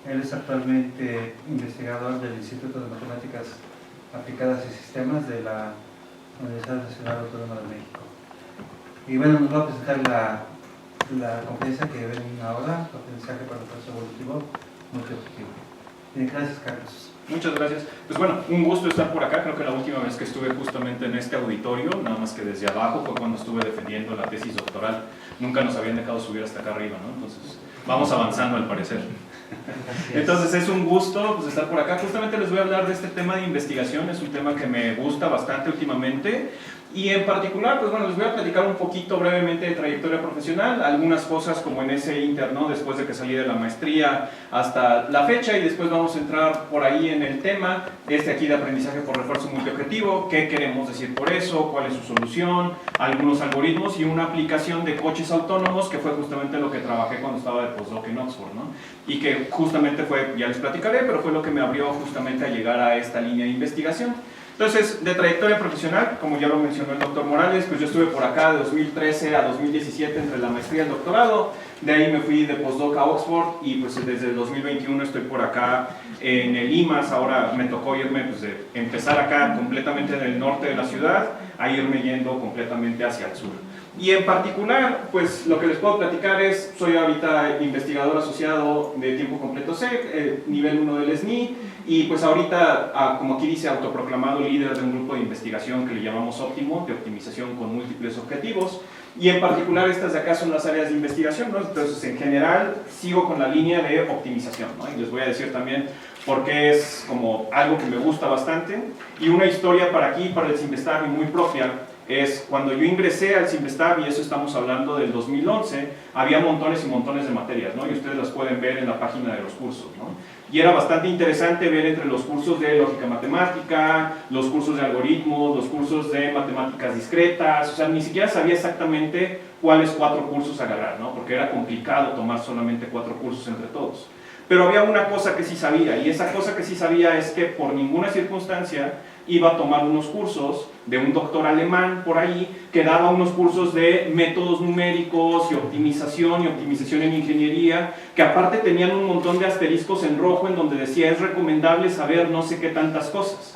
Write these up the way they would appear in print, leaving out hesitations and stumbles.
Él es actualmente investigador del Instituto de Matemáticas Aplicadas y Sistemas de la Universidad Nacional Autónoma de México. Y bueno, nos va a presentar la conferencia que ven ahora, Aprendizaje para el Proceso Evolutivo Multiobjetivo. Gracias, Carlos. Muchas gracias. Pues bueno, un gusto estar por acá. Creo que la última vez que estuve justamente en este auditorio, nada más que desde abajo, fue cuando estuve defendiendo la tesis doctoral. Nunca nos habían dejado subir hasta acá arriba, ¿no? Entonces, vamos avanzando al parecer. Entonces es un gusto pues, estar por acá. Justamente les voy a hablar de este tema de investigación. Es un tema que me gusta bastante últimamente. Y en particular, pues bueno, les voy a platicar un poquito brevemente de trayectoria profesional, algunas cosas como en ese interno, después de que salí de la maestría hasta la fecha, y después vamos a entrar por ahí en el tema, aquí de aprendizaje por refuerzo multiobjetivo, qué queremos decir por eso, cuál es su solución, algunos algoritmos y una aplicación de coches autónomos, que fue justamente lo que trabajé cuando estaba de postdoc en Oxford, ¿no? Y que justamente fue, ya les platicaré, pero fue lo que me abrió justamente a llegar a esta línea de investigación. Entonces, de trayectoria profesional, como ya lo mencionó el doctor Morales, pues yo estuve por acá de 2013 a 2017 entre la maestría y el doctorado. De ahí me fui de postdoc a Oxford y pues desde el 2021 estoy por acá en el IMAS. Ahora me tocó irme, pues de empezar acá completamente en el norte de la ciudad a irme yendo completamente hacia el sur. Y en particular, pues lo que les puedo platicar es, soy ahorita investigador asociado de tiempo completo SEC, nivel 1 del SNI, y pues ahorita, como aquí dice, autoproclamado líder de un grupo de investigación que le llamamos Óptimo, de optimización con múltiples objetivos, y en particular estas de acá son las áreas de investigación, ¿no? Entonces en general sigo con la línea de optimización, ¿no? Y les voy a decir también por qué es como algo que me gusta bastante, y una historia para aquí, para el Simvestab, muy propia, es cuando yo ingresé al Simvestab, y eso estamos hablando del 2011, había montones y montones de materias, ¿no? Y ustedes las pueden ver en la página de los cursos, ¿no? Y era bastante interesante ver entre los cursos de lógica matemática, los cursos de algoritmos, los cursos de matemáticas discretas, o sea, ni siquiera sabía exactamente cuáles 4 cursos agarrar, ¿no? Porque era complicado tomar solamente 4 cursos entre todos. Pero había una cosa que sí sabía, y esa cosa que sí sabía es que por ninguna circunstancia iba a tomar unos cursos de un doctor alemán por ahí que daba unos cursos de métodos numéricos y optimización en ingeniería, que aparte tenían un montón de asteriscos en rojo en donde decía es recomendable saber no sé qué tantas cosas.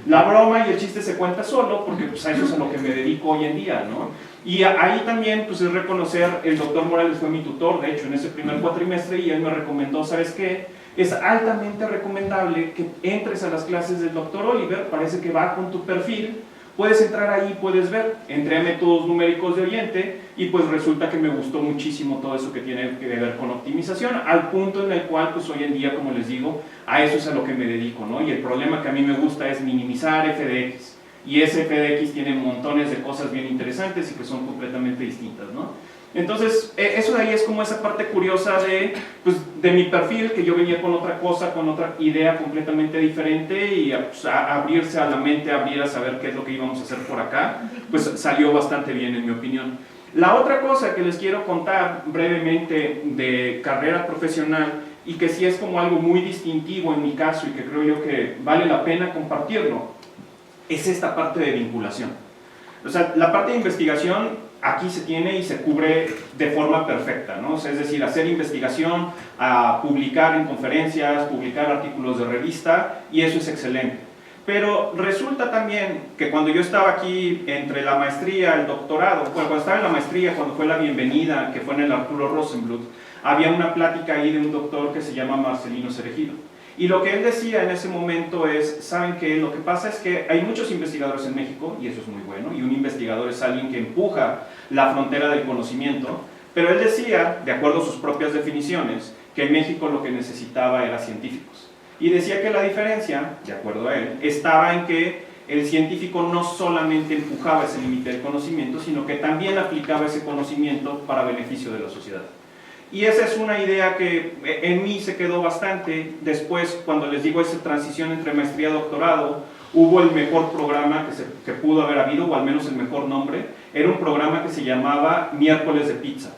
La broma y el chiste se cuenta solo, porque pues, a eso es a lo que me dedico hoy en día, ¿no? Y ahí también pues, es reconocer, el doctor Morales fue mi tutor, de hecho, en ese primer cuatrimestre, y él me recomendó, ¿sabes qué? Es altamente recomendable que entres a las clases del doctor Oliver, parece que va con tu perfil, puedes entrar ahí, puedes ver. Entré a métodos numéricos de Oriente y pues resulta que me gustó muchísimo todo eso que tiene que ver con optimización, al punto en el cual pues hoy en día, como les digo, a eso es a lo que me dedico, ¿no? Y el problema que a mí me gusta es minimizar f de x, y ese f de x tiene montones de cosas bien interesantes y que son completamente distintas, ¿no? Entonces, eso de ahí es como esa parte curiosa de, pues, de mi perfil, que yo venía con otra cosa, con otra idea completamente diferente, y pues, a abrirse a la mente, abrir a saber qué es lo que íbamos a hacer por acá, pues salió bastante bien en mi opinión. La otra cosa que les quiero contar brevemente de carrera profesional, y que sí es como algo muy distintivo en mi caso y que creo yo que vale la pena compartirlo, es esta parte de vinculación. O sea, la parte de investigación aquí se tiene y se cubre de forma perfecta, ¿no? O sea, es decir, hacer investigación, a publicar en conferencias, publicar artículos de revista, y eso es excelente. Pero resulta también que cuando yo estaba aquí entre la maestría, el doctorado, bueno, cuando estaba en la maestría, cuando fue la bienvenida, que fue en el Arturo Rosenbluth, había una plática ahí de un doctor que se llama Marcelino Cerejido. Y lo que él decía en ese momento es, ¿saben qué? Lo que pasa es que hay muchos investigadores en México, y eso es muy bueno, y un investigador es alguien que empuja la frontera del conocimiento, pero él decía, de acuerdo a sus propias definiciones, que en México lo que necesitaba era científicos. Y decía que la diferencia, de acuerdo a él, estaba en que el científico no solamente empujaba ese límite del conocimiento, sino que también aplicaba ese conocimiento para beneficio de la sociedad. Y esa es una idea que en mí se quedó bastante. Después, cuando les digo esa transición entre maestría y doctorado, hubo el mejor programa que pudo haber habido, o al menos el mejor nombre. Era un programa que se llamaba Miércoles de Pizza.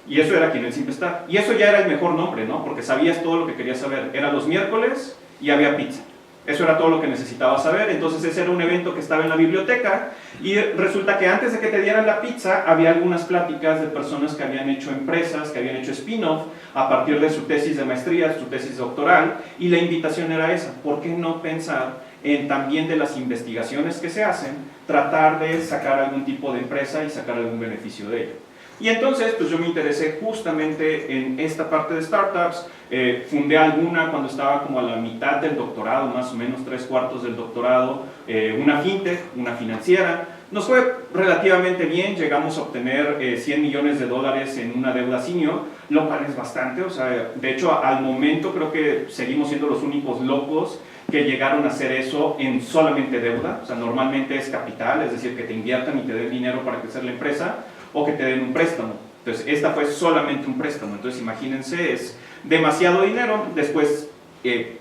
Y eso era aquí en el Simvestab. Y eso ya era el mejor nombre, ¿no? Porque sabías todo lo que querías saber. Eran los miércoles y había pizza. Eso era todo lo que necesitabas saber. Entonces ese era un evento que estaba en la biblioteca y resulta que antes de que te dieran la pizza había algunas pláticas de personas que habían hecho empresas, que habían hecho spin-off a partir de su tesis de maestría, su tesis doctoral, y la invitación era esa: ¿por qué no pensar en también de las investigaciones que se hacen, tratar de sacar algún tipo de empresa y sacar algún beneficio de ello? Y entonces, pues yo me interesé justamente en esta parte de startups. Fundé alguna cuando estaba como a la mitad del doctorado, más o menos 3/4 del doctorado, una fintech, una financiera. Nos fue relativamente bien, llegamos a obtener $100 millones en una deuda senior, lo cual es bastante. O sea, de hecho, al momento creo que seguimos siendo los únicos locos que llegaron a hacer eso en solamente deuda. O sea, normalmente es capital, es decir, que te inviertan y te den dinero para crecer la empresa, o que te den un préstamo. Entonces, esta fue solamente un préstamo. Entonces, imagínense, es demasiado dinero. Después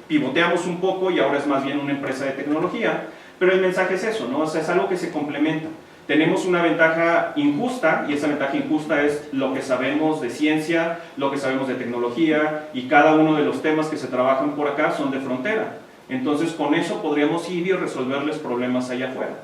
pivoteamos un poco y ahora es más bien una empresa de tecnología. Pero el mensaje es eso, ¿no? O sea, es algo que se complementa. Tenemos una ventaja injusta, y esa ventaja injusta es lo que sabemos de ciencia, lo que sabemos de tecnología, y cada uno de los temas que se trabajan por acá son de frontera. Entonces, con eso podríamos ir y resolverles problemas allá afuera.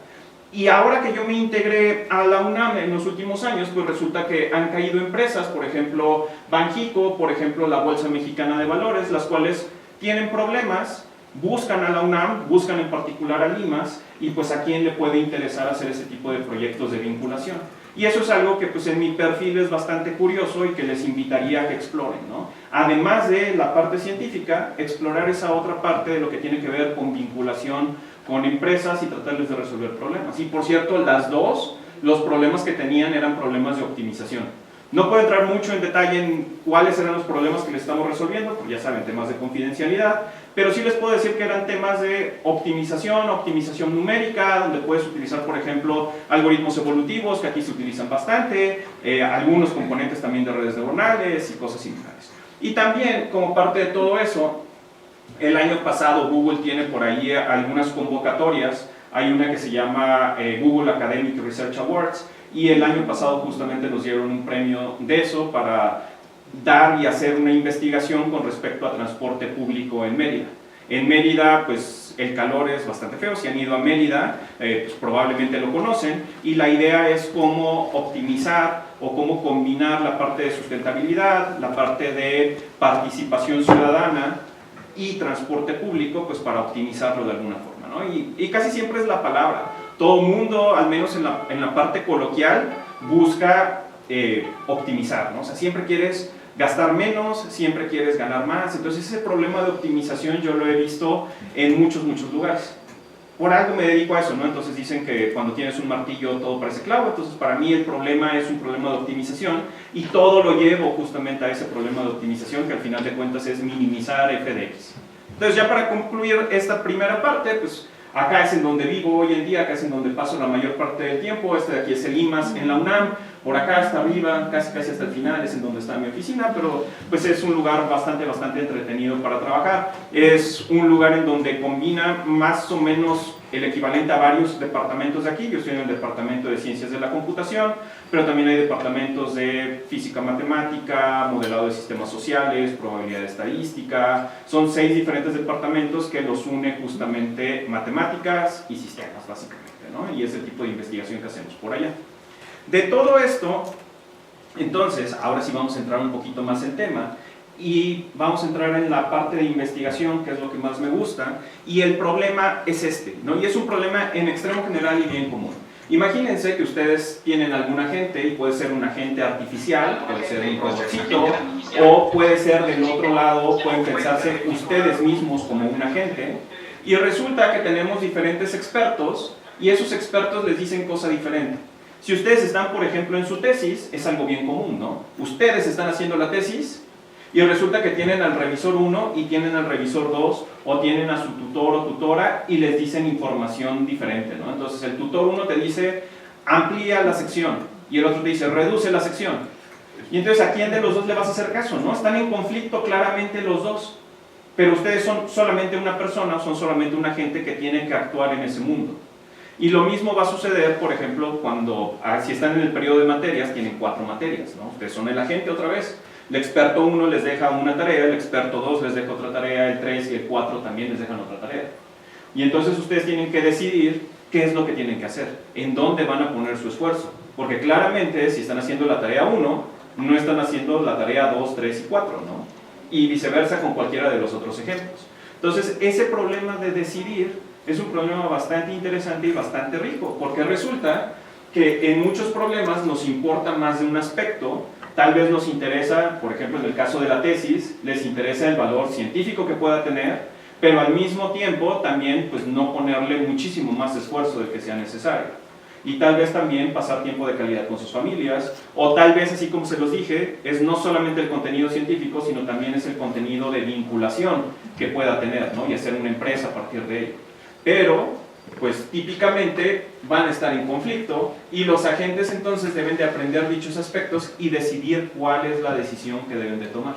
Y ahora que yo me integré a la UNAM en los últimos años, pues resulta que han caído empresas, por ejemplo, Banxico, por ejemplo, la Bolsa Mexicana de Valores, las cuales tienen problemas, buscan a la UNAM, buscan en particular a Limas, y pues a quién le puede interesar hacer ese tipo de proyectos de vinculación. Y eso es algo que pues en mi perfil es bastante curioso y que les invitaría a que exploren, ¿no? Además de la parte científica, explorar esa otra parte de lo que tiene que ver con vinculación con empresas y tratarles de resolver problemas. Y por cierto, las dos, los problemas que tenían eran problemas de optimización. No puedo entrar mucho en detalle en cuáles eran los problemas que les estamos resolviendo, porque ya saben, temas de confidencialidad, pero sí les puedo decir que eran temas de optimización, optimización numérica, donde puedes utilizar, por ejemplo, algoritmos evolutivos, que aquí se utilizan bastante, algunos componentes también de redes neuronales y cosas similares. Y también, como parte de todo eso, el año pasado Google tiene por ahí algunas convocatorias. Hay una que se llama Google Academic Research Awards, y el año pasado justamente nos dieron un premio de eso para dar y hacer una investigación con respecto a transporte público en Mérida. En Mérida, pues el calor es bastante feo. Si han ido a Mérida, pues probablemente lo conocen, y la idea es cómo optimizar o cómo combinar la parte de sustentabilidad, la parte de participación ciudadana y transporte público, pues para optimizarlo de alguna forma, ¿no? Y casi siempre es la palabra. Todo el mundo, al menos en la parte coloquial, busca optimizar, ¿no? O sea, siempre quieres gastar menos, siempre quieres ganar más. Entonces ese problema de optimización yo lo he visto en muchos lugares. Por algo me dedico a eso, ¿no? Entonces dicen que cuando tienes un martillo todo parece clavo. Entonces para mí el problema es un problema de optimización, y todo lo llevo justamente a ese problema de optimización, que al final de cuentas es minimizar f de x. Entonces, ya para concluir esta primera parte, pues acá es en donde vivo hoy en día, acá es en donde paso la mayor parte del tiempo. Este de aquí es el IMAS en la UNAM. Por acá hasta arriba, casi hasta el final, es en donde está mi oficina, pero pues es un lugar bastante entretenido para trabajar. Es un lugar en donde combina más o menos el equivalente a varios departamentos de aquí. Yo estoy en el departamento de Ciencias de la Computación, pero también hay departamentos de Física Matemática, Modelado de Sistemas Sociales, Probabilidad Estadística. Son 6 diferentes departamentos que los une justamente matemáticas y sistemas, básicamente, ¿no? Y es el tipo de investigación que hacemos por allá. De todo esto, entonces, ahora sí vamos a entrar un poquito más en tema, y vamos a entrar en la parte de investigación, que es lo que más me gusta, y el problema es este, ¿no? Y es un problema en extremo general y bien común. Imagínense que ustedes tienen algún agente, y puede ser un agente artificial, puede ser un robotcito, o puede ser del otro lado, pueden pensarse ustedes mismos como un agente, y resulta que tenemos diferentes expertos, y esos expertos les dicen cosa diferente. Si ustedes están, por ejemplo, en su tesis, es algo bien común, ¿no? Ustedes están haciendo la tesis y resulta que tienen al revisor 1 y tienen al revisor 2, o tienen a su tutor o tutora y les dicen información diferente, ¿no? Entonces el tutor 1 te dice, amplía la sección, y el otro te dice, reduce la sección. Y entonces, ¿a quién de los dos le vas a hacer caso, no? Están en conflicto claramente los dos, pero ustedes son solamente una persona, son solamente un agente que tiene que actuar en ese mundo. Y lo mismo va a suceder, por ejemplo, cuando, si están en el periodo de materias, tienen 4 materias, ¿no? Ustedes son el agente otra vez. El experto 1 les deja una tarea, el experto 2 les deja otra tarea, el 3 y el 4 también les dejan otra tarea. Y entonces ustedes tienen que decidir qué es lo que tienen que hacer, en dónde van a poner su esfuerzo. Porque claramente, si están haciendo la tarea 1, no están haciendo la tarea 2, 3 y 4, ¿no? Y viceversa con cualquiera de los otros ejemplos. Entonces, ese problema de decidir es un problema bastante interesante y bastante rico, porque resulta que en muchos problemas nos importa más de un aspecto. Tal vez nos interesa, por ejemplo, en el caso de la tesis, les interesa el valor científico que pueda tener, pero al mismo tiempo también pues, no ponerle muchísimo más esfuerzo del que sea necesario. Y tal vez también pasar tiempo de calidad con sus familias, o tal vez, así como se los dije, es no solamente el contenido científico, sino también es el contenido de vinculación que pueda tener, ¿no? Y hacer una empresa a partir de ello. Pero, pues típicamente van a estar en conflicto y los agentes entonces deben de aprender dichos aspectos y decidir cuál es la decisión que deben de tomar.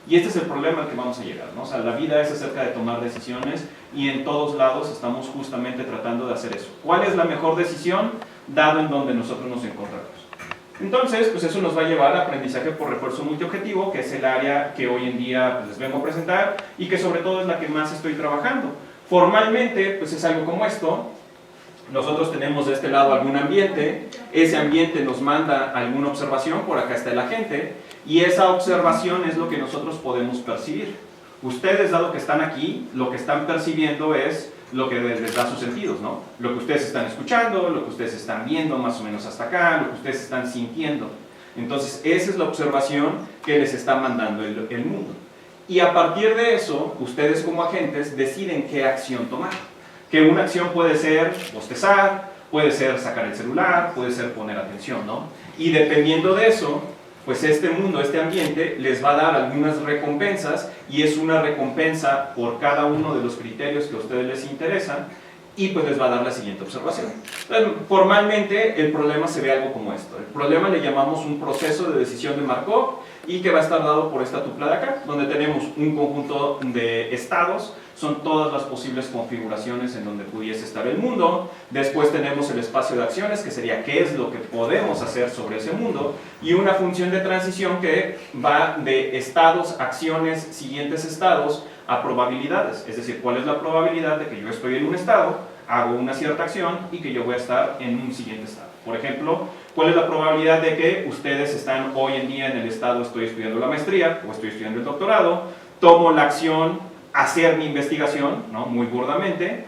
Y este es el problema al que vamos a llegar, ¿no? O sea, la vida es acerca de tomar decisiones y en todos lados estamos justamente tratando de hacer eso. ¿Cuál es la mejor decisión dado en donde nosotros nos encontramos? Entonces, pues eso nos va a llevar a aprendizaje por refuerzo multiobjetivo, que es el área que hoy en día pues, les vengo a presentar y que sobre todo es la que más estoy trabajando. Formalmente, pues es algo como esto. Nosotros tenemos de este lado algún ambiente, ese ambiente nos manda alguna observación, por acá está el agente, y esa observación es lo que nosotros podemos percibir. Ustedes, dado que están aquí, lo que están percibiendo es lo que les da sus sentidos, ¿no? Lo que ustedes están escuchando, lo que ustedes están viendo más o menos hasta acá, lo que ustedes están sintiendo. Entonces, esa es la observación que les está mandando el mundo. Y a partir de eso, ustedes como agentes deciden qué acción tomar. Que una acción puede ser bostezar, puede ser sacar el celular, puede ser poner atención, ¿no? Y dependiendo de eso, pues este mundo, este ambiente, les va a dar algunas recompensas y es una recompensa por cada uno de los criterios que a ustedes les interesan y pues les va a dar la siguiente observación. Entonces, formalmente el problema se ve algo como esto. El problema le llamamos un proceso de decisión de Markov y que va a estar dado por esta tupla de acá, donde tenemos un conjunto de estados, son todas las posibles configuraciones en donde pudiese estar el mundo. Después tenemos el espacio de acciones, que sería qué es lo que podemos hacer sobre ese mundo, y una función de transición que va de estados, acciones, siguientes estados, a probabilidades, es decir, cuál es la probabilidad de que yo estoy en un estado, hago una cierta acción y que yo voy a estar en un siguiente estado. Por ejemplo, ¿cuál es la probabilidad de que ustedes están hoy en día en el estado, estoy estudiando la maestría o estoy estudiando el doctorado, tomo la acción, hacer mi investigación, ¿no? Muy burdamente,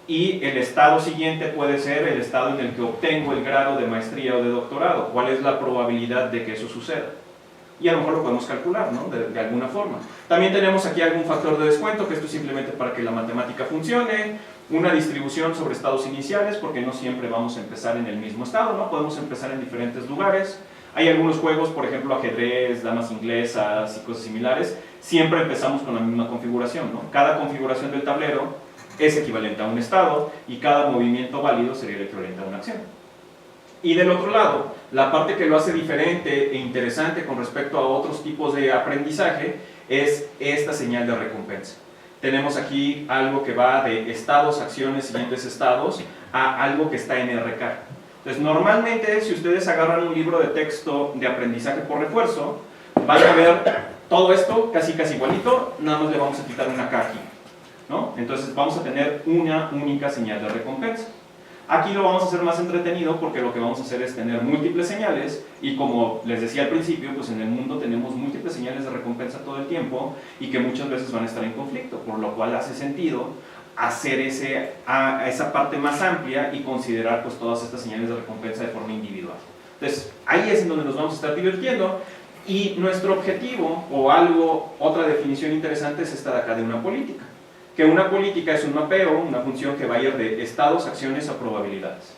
y el estado siguiente puede ser el estado en el que obtengo el grado de maestría o de doctorado? ¿Cuál es la probabilidad de que eso suceda? Y a lo mejor lo podemos calcular, ¿no? de alguna forma. También tenemos aquí algún factor de descuento, que esto es simplemente para que la matemática funcione, una distribución sobre estados iniciales, porque no siempre vamos a empezar en el mismo estado, ¿no? Podemos empezar en diferentes lugares. Hay algunos juegos, por ejemplo, ajedrez, damas inglesas y cosas similares, siempre empezamos con la misma configuración, ¿no? Cada configuración del tablero es equivalente a un estado y cada movimiento válido sería el equivalente a una acción. Y del otro lado, la parte que lo hace diferente e interesante con respecto a otros tipos de aprendizaje es esta señal de recompensa. Tenemos aquí algo que va de estados, acciones, siguientes estados, a algo que está en RK. Entonces, normalmente, si ustedes agarran un libro de texto de aprendizaje por refuerzo, van a ver todo esto casi igualito, nada más le vamos a quitar una K aquí, ¿no? Entonces, vamos a tener una única señal de recompensa. Aquí lo vamos a hacer más entretenido porque lo que vamos a hacer es tener múltiples señales y como les decía al principio, pues en el mundo tenemos múltiples señales de recompensa todo el tiempo y que muchas veces van a estar en conflicto, por lo cual hace sentido hacer esa parte más amplia y considerar pues todas estas señales de recompensa de forma individual. Entonces, ahí es en donde nos vamos a estar divirtiendo y nuestro objetivo o otra definición interesante es esta de acá de una política. Que una política es un mapeo, una función que va a ir de estados, acciones a probabilidades.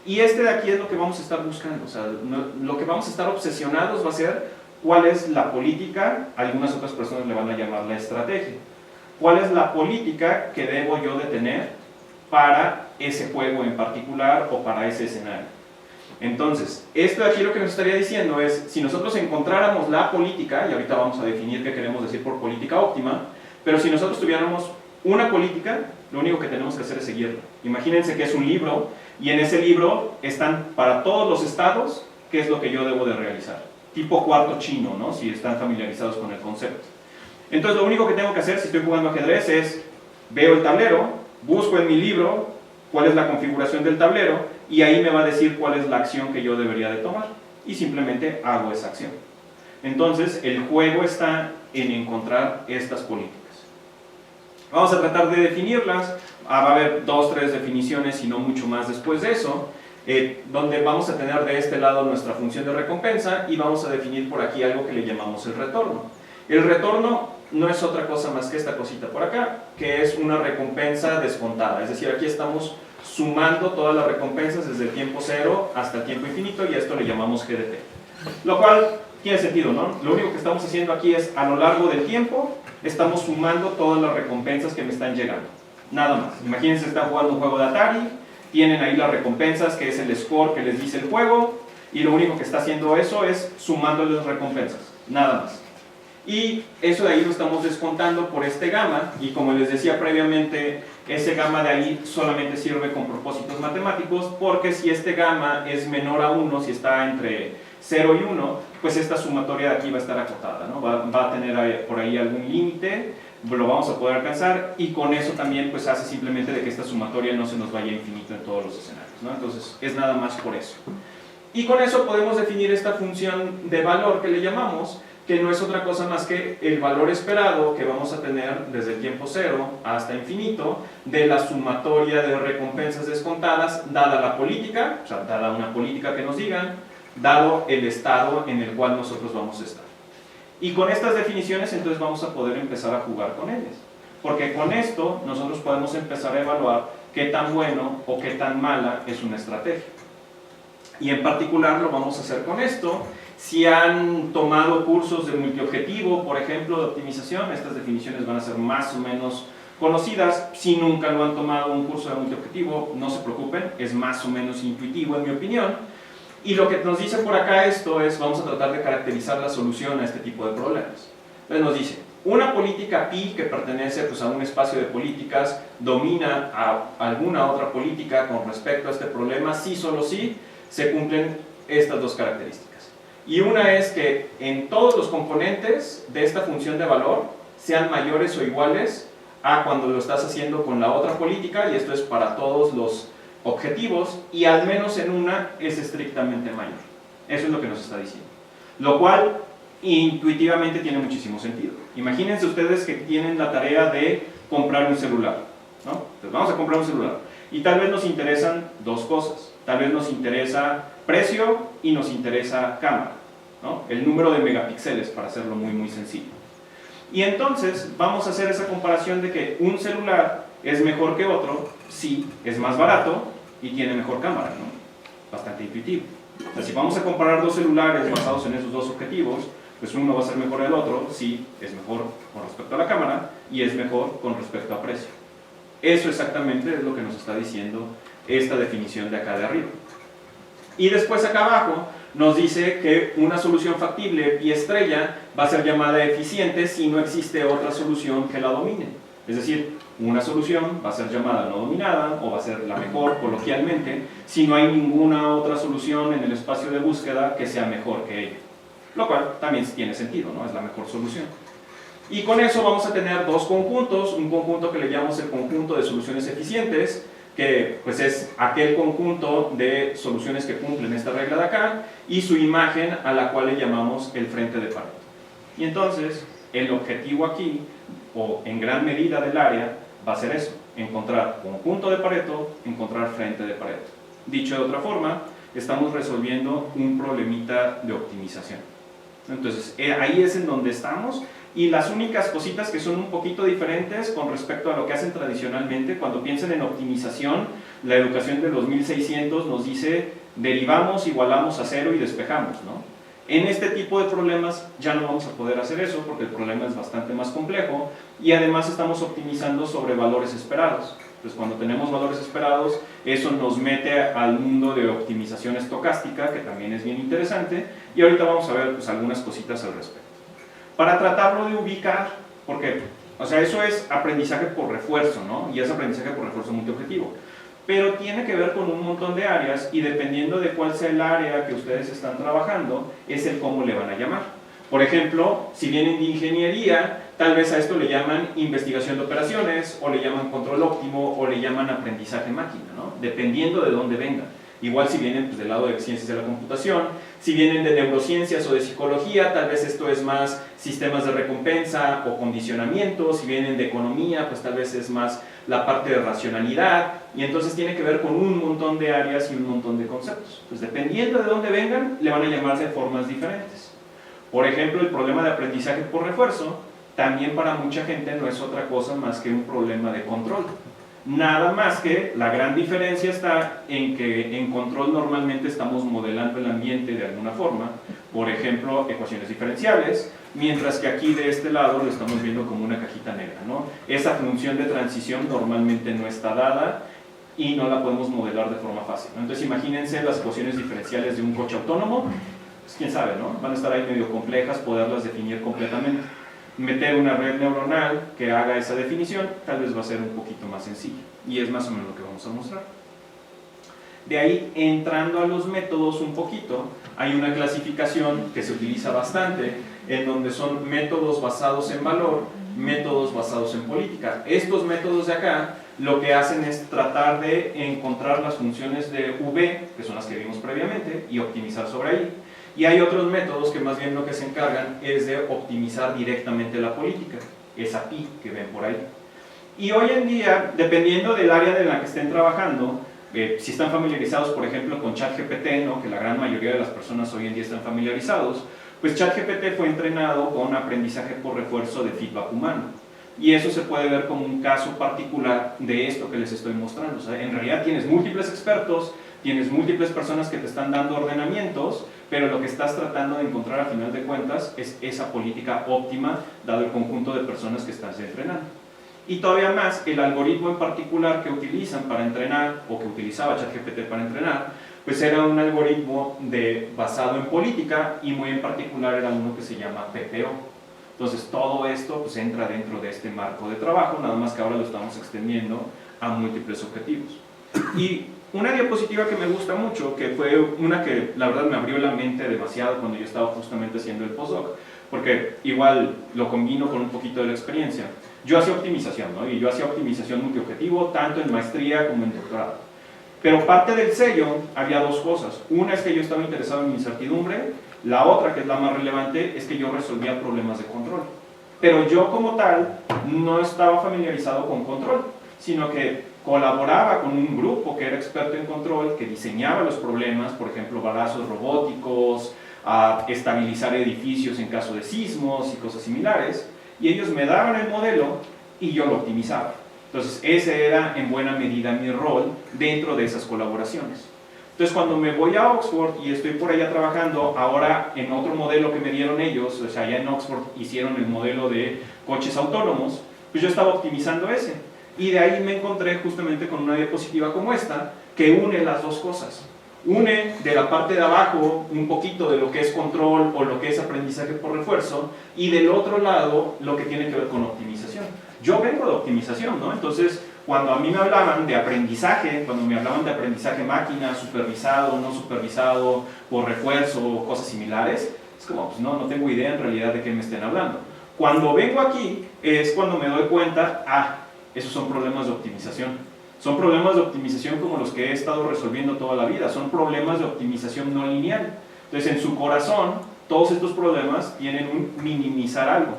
Y de aquí es lo que vamos a estar buscando, o sea, lo que vamos a estar obsesionados va a ser cuál es la política, algunas otras personas le van a llamar la estrategia. ¿Cuál es la política que debo yo de tener para ese juego en particular o para ese escenario? Entonces, esto de aquí lo que nos estaría diciendo es, si nosotros encontráramos la política, y ahorita vamos a definir qué queremos decir por política óptima, pero si nosotros tuviéramos una política, lo único que tenemos que hacer es seguirla. Imagínense que es un libro y en ese libro están para todos los estados qué es lo que yo debo de realizar. Tipo cuarto chino, ¿no? Si están familiarizados con el concepto. Entonces lo único que tengo que hacer si estoy jugando ajedrez es, veo el tablero, busco en mi libro cuál es la configuración del tablero y ahí me va a decir cuál es la acción que yo debería de tomar y simplemente hago esa acción. Entonces el juego está en encontrar estas políticas. Vamos a tratar de definirlas. Va a haber 2 o 3 definiciones y no mucho más después de eso, donde vamos a tener de este lado nuestra función de recompensa y vamos a definir por aquí algo que le llamamos el retorno. El retorno no es otra cosa más que esta cosita por acá, que es una recompensa descontada. Es decir, aquí estamos sumando todas las recompensas desde el tiempo 0 hasta el tiempo infinito y a esto le llamamos GDT. Lo cual tiene sentido, ¿no? Lo único que estamos haciendo aquí es, a lo largo del tiempo, estamos sumando todas las recompensas que me están llegando. Nada más. Imagínense, están jugando un juego de Atari, tienen ahí las recompensas, que es el score que les dice el juego, y lo único que está haciendo eso es sumándole las recompensas. Nada más. Y eso de ahí lo estamos descontando por este gamma, y como les decía previamente, ese gamma de ahí solamente sirve con propósitos matemáticos, porque si este gamma es menor a 1, si está entre 0 y 1, pues esta sumatoria de aquí va a estar acotada, ¿no? Va a tener por ahí algún límite, lo vamos a poder alcanzar, y con eso también pues hace simplemente de que esta sumatoria no se nos vaya infinito en todos los escenarios, ¿no? Entonces es nada más por eso. Y con eso podemos definir esta función de valor que le llamamos, que no es otra cosa más que el valor esperado que vamos a tener desde el tiempo 0 hasta infinito de la sumatoria de recompensas descontadas dada la política, o sea, dada una política que nos digan, dado el estado en el cual nosotros vamos a estar. Y con estas definiciones entonces vamos a poder empezar a jugar con ellas, porque con esto nosotros podemos empezar a evaluar qué tan bueno o qué tan mala es una estrategia. Y en particular lo vamos a hacer con esto. Si han tomado cursos de multiobjetivo, por ejemplo, de optimización, estas definiciones van a ser más o menos conocidas. Si nunca lo han tomado un curso de multiobjetivo, no se preocupen, es más o menos intuitivo en mi opinión. Y lo que nos dice por acá esto es, vamos a tratar de caracterizar la solución a este tipo de problemas. Entonces nos dice, una política pi que pertenece pues, a un espacio de políticas domina a alguna otra política con respecto a este problema, si solo si se cumplen estas 2 características. Y una es que en todos los componentes de esta función de valor sean mayores o iguales a cuando lo estás haciendo con la otra política, y esto es para todos los objetivos, y al menos en una es estrictamente mayor. Eso es lo que nos está diciendo. Lo cual intuitivamente tiene muchísimo sentido. Imagínense ustedes que tienen la tarea de comprar un celular, ¿no? Entonces vamos a comprar un celular y tal vez nos interesan 2 cosas. Tal vez nos interesa precio y nos interesa cámara, ¿no? El número de megapíxeles, para hacerlo muy muy sencillo. Y entonces vamos a hacer esa comparación de que un celular es mejor que otro si es más barato y tiene mejor cámara, ¿no? Bastante intuitivo. O sea, si vamos a comparar 2 celulares basados en esos 2 objetivos, pues uno va a ser mejor que el otro si es mejor con respecto a la cámara y es mejor con respecto a precio. Eso exactamente es lo que nos está diciendo esta definición de acá de arriba. Y después acá abajo nos dice que una solución factible pi estrella va a ser llamada eficiente si no existe otra solución que la domine. Es decir, una solución va a ser llamada no dominada o va a ser la mejor coloquialmente si no hay ninguna otra solución en el espacio de búsqueda que sea mejor que ella. Lo cual también tiene sentido, ¿no? Es la mejor solución. Y con eso vamos a tener 2 conjuntos, un conjunto que le llamamos el conjunto de soluciones eficientes, que pues es aquel conjunto de soluciones que cumplen esta regla de acá, y su imagen a la cual le llamamos el frente de Pareto. Y entonces el objetivo aquí, o en gran medida del área, va a ser eso, encontrar conjunto de Pareto, encontrar frente de Pareto. Dicho de otra forma, estamos resolviendo un problemita de optimización. Entonces ahí es en donde estamos. Y las únicas cositas que son un poquito diferentes con respecto a lo que hacen tradicionalmente, cuando piensan en optimización, la educación de los 1600 nos dice derivamos, igualamos a 0 y despejamos, ¿no? En este tipo de problemas ya no vamos a poder hacer eso porque el problema es bastante más complejo y además estamos optimizando sobre valores esperados. Entonces cuando tenemos valores esperados, eso nos mete al mundo de optimización estocástica, que también es bien interesante, y ahorita vamos a ver pues, algunas cositas al respecto. Para tratarlo de ubicar, porque, o sea, eso es aprendizaje por refuerzo, ¿no? Y es aprendizaje por refuerzo multiobjetivo. Pero tiene que ver con un montón de áreas y dependiendo de cuál sea el área que ustedes están trabajando, es el cómo le van a llamar. Por ejemplo, si vienen de ingeniería, tal vez a esto le llaman investigación de operaciones, o le llaman control óptimo, o le llaman aprendizaje máquina, ¿no? Dependiendo de dónde vengan. Igual si vienen pues, del lado de ciencias de la computación, si vienen de neurociencias o de psicología, tal vez esto es más sistemas de recompensa o condicionamiento. Si vienen de economía, pues tal vez es más la parte de racionalidad, y entonces tiene que ver con un montón de áreas y un montón de conceptos. Pues dependiendo de dónde vengan, le van a llamar de formas diferentes. Por ejemplo, el problema de aprendizaje por refuerzo, también para mucha gente no es otra cosa más que un problema de control. Nada más que la gran diferencia está en que en control normalmente estamos modelando el ambiente de alguna forma, por ejemplo, ecuaciones diferenciales, mientras que aquí de este lado lo estamos viendo como una cajita negra, ¿no? Esa función de transición normalmente no está dada y no la podemos modelar de forma fácil, ¿no? Entonces imagínense las ecuaciones diferenciales de un coche autónomo, pues quién sabe, ¿no? Van a estar ahí medio complejas, poderlas definir completamente. Meter una red neuronal que haga esa definición tal vez va a ser un poquito más sencillo, y es más o menos lo que vamos a mostrar. De ahí, entrando a los métodos un poquito, hay una clasificación que se utiliza bastante, en donde son métodos basados en valor, métodos basados en política. Estos métodos de acá lo que hacen es tratar de encontrar las funciones de V, que son las que vimos previamente, y optimizar sobre ahí. Y hay otros métodos que más bien lo que se encargan es de optimizar directamente la política, esa pi que ven por ahí. Y hoy en día, dependiendo del área en la que estén trabajando, si están familiarizados, por ejemplo, con ChatGPT, ¿no? Que la gran mayoría de las personas hoy en día están familiarizados, pues ChatGPT fue entrenado con aprendizaje por refuerzo de feedback humano. Y eso se puede ver como un caso particular de esto que les estoy mostrando. O sea, en realidad tienes múltiples expertos, tienes múltiples personas que te están dando ordenamientos, pero lo que estás tratando de encontrar a final de cuentas es esa política óptima dado el conjunto de personas que estás entrenando. Y todavía más, el algoritmo en particular que utilizan para entrenar, o que utilizaba ChatGPT para entrenar, pues era un algoritmo basado en política, y muy en particular era uno que se llama PPO. Entonces todo esto pues entra dentro de este marco de trabajo, nada más que ahora lo estamos extendiendo a múltiples objetivos. Y una diapositiva que me gusta mucho, que fue una que la verdad me abrió la mente demasiado cuando yo estaba justamente haciendo el postdoc, porque igual lo combino con un poquito de la experiencia. Yo hacía optimización, ¿no? Y yo hacía optimización multiobjetivo, tanto en maestría como en doctorado. Pero parte del sello había dos cosas. Una es que yo estaba interesado en incertidumbre, la otra, que es la más relevante, es que yo resolvía problemas de control. Pero yo como tal no estaba familiarizado con control, sino que colaboraba con un grupo que era experto en control, que diseñaba los problemas, por ejemplo, balazos robóticos, a estabilizar edificios en caso de sismos y cosas similares, y ellos me daban el modelo y yo lo optimizaba. Entonces ese era en buena medida mi rol dentro de esas colaboraciones. Entonces cuando me voy a Oxford y estoy por allá trabajando, ahora en otro modelo que me dieron ellos, o sea, allá en Oxford hicieron el modelo de coches autónomos, pues yo estaba optimizando ese. Y de ahí me encontré justamente con una diapositiva como esta, que une las dos cosas. Une de la parte de abajo un poquito de lo que es control o lo que es aprendizaje por refuerzo, y del otro lado lo que tiene que ver con optimización. Yo vengo de optimización, ¿no? Entonces, cuando a mí me hablaban de aprendizaje, cuando me hablaban de aprendizaje máquina, supervisado, no supervisado, por refuerzo o cosas similares, es como, pues no tengo idea en realidad de qué me estén hablando. Cuando vengo aquí es cuando me doy cuenta, esos son problemas de optimización. Son problemas de optimización como los que he estado resolviendo toda la vida. Son problemas de optimización no lineal. Entonces, en su corazón, todos estos problemas tienen un minimizar algo.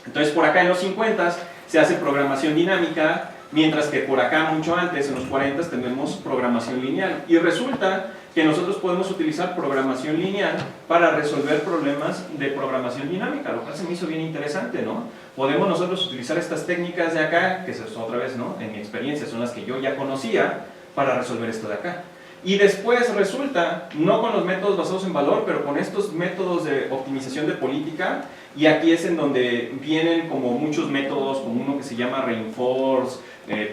Entonces, por acá en los 50 se hace programación dinámica, mientras que por acá, mucho antes, en los 40 tenemos programación lineal. Y resulta que nosotros podemos utilizar programación lineal para resolver problemas de programación dinámica, lo cual se me hizo bien interesante, ¿no? Podemos nosotros utilizar estas técnicas de acá, que otra vez, ¿no? En mi experiencia son las que yo ya conocía, para resolver esto de acá. Y después resulta, no con los métodos basados en valor, pero con estos métodos de optimización de política, y aquí es en donde vienen como muchos métodos, como uno que se llama Reinforce,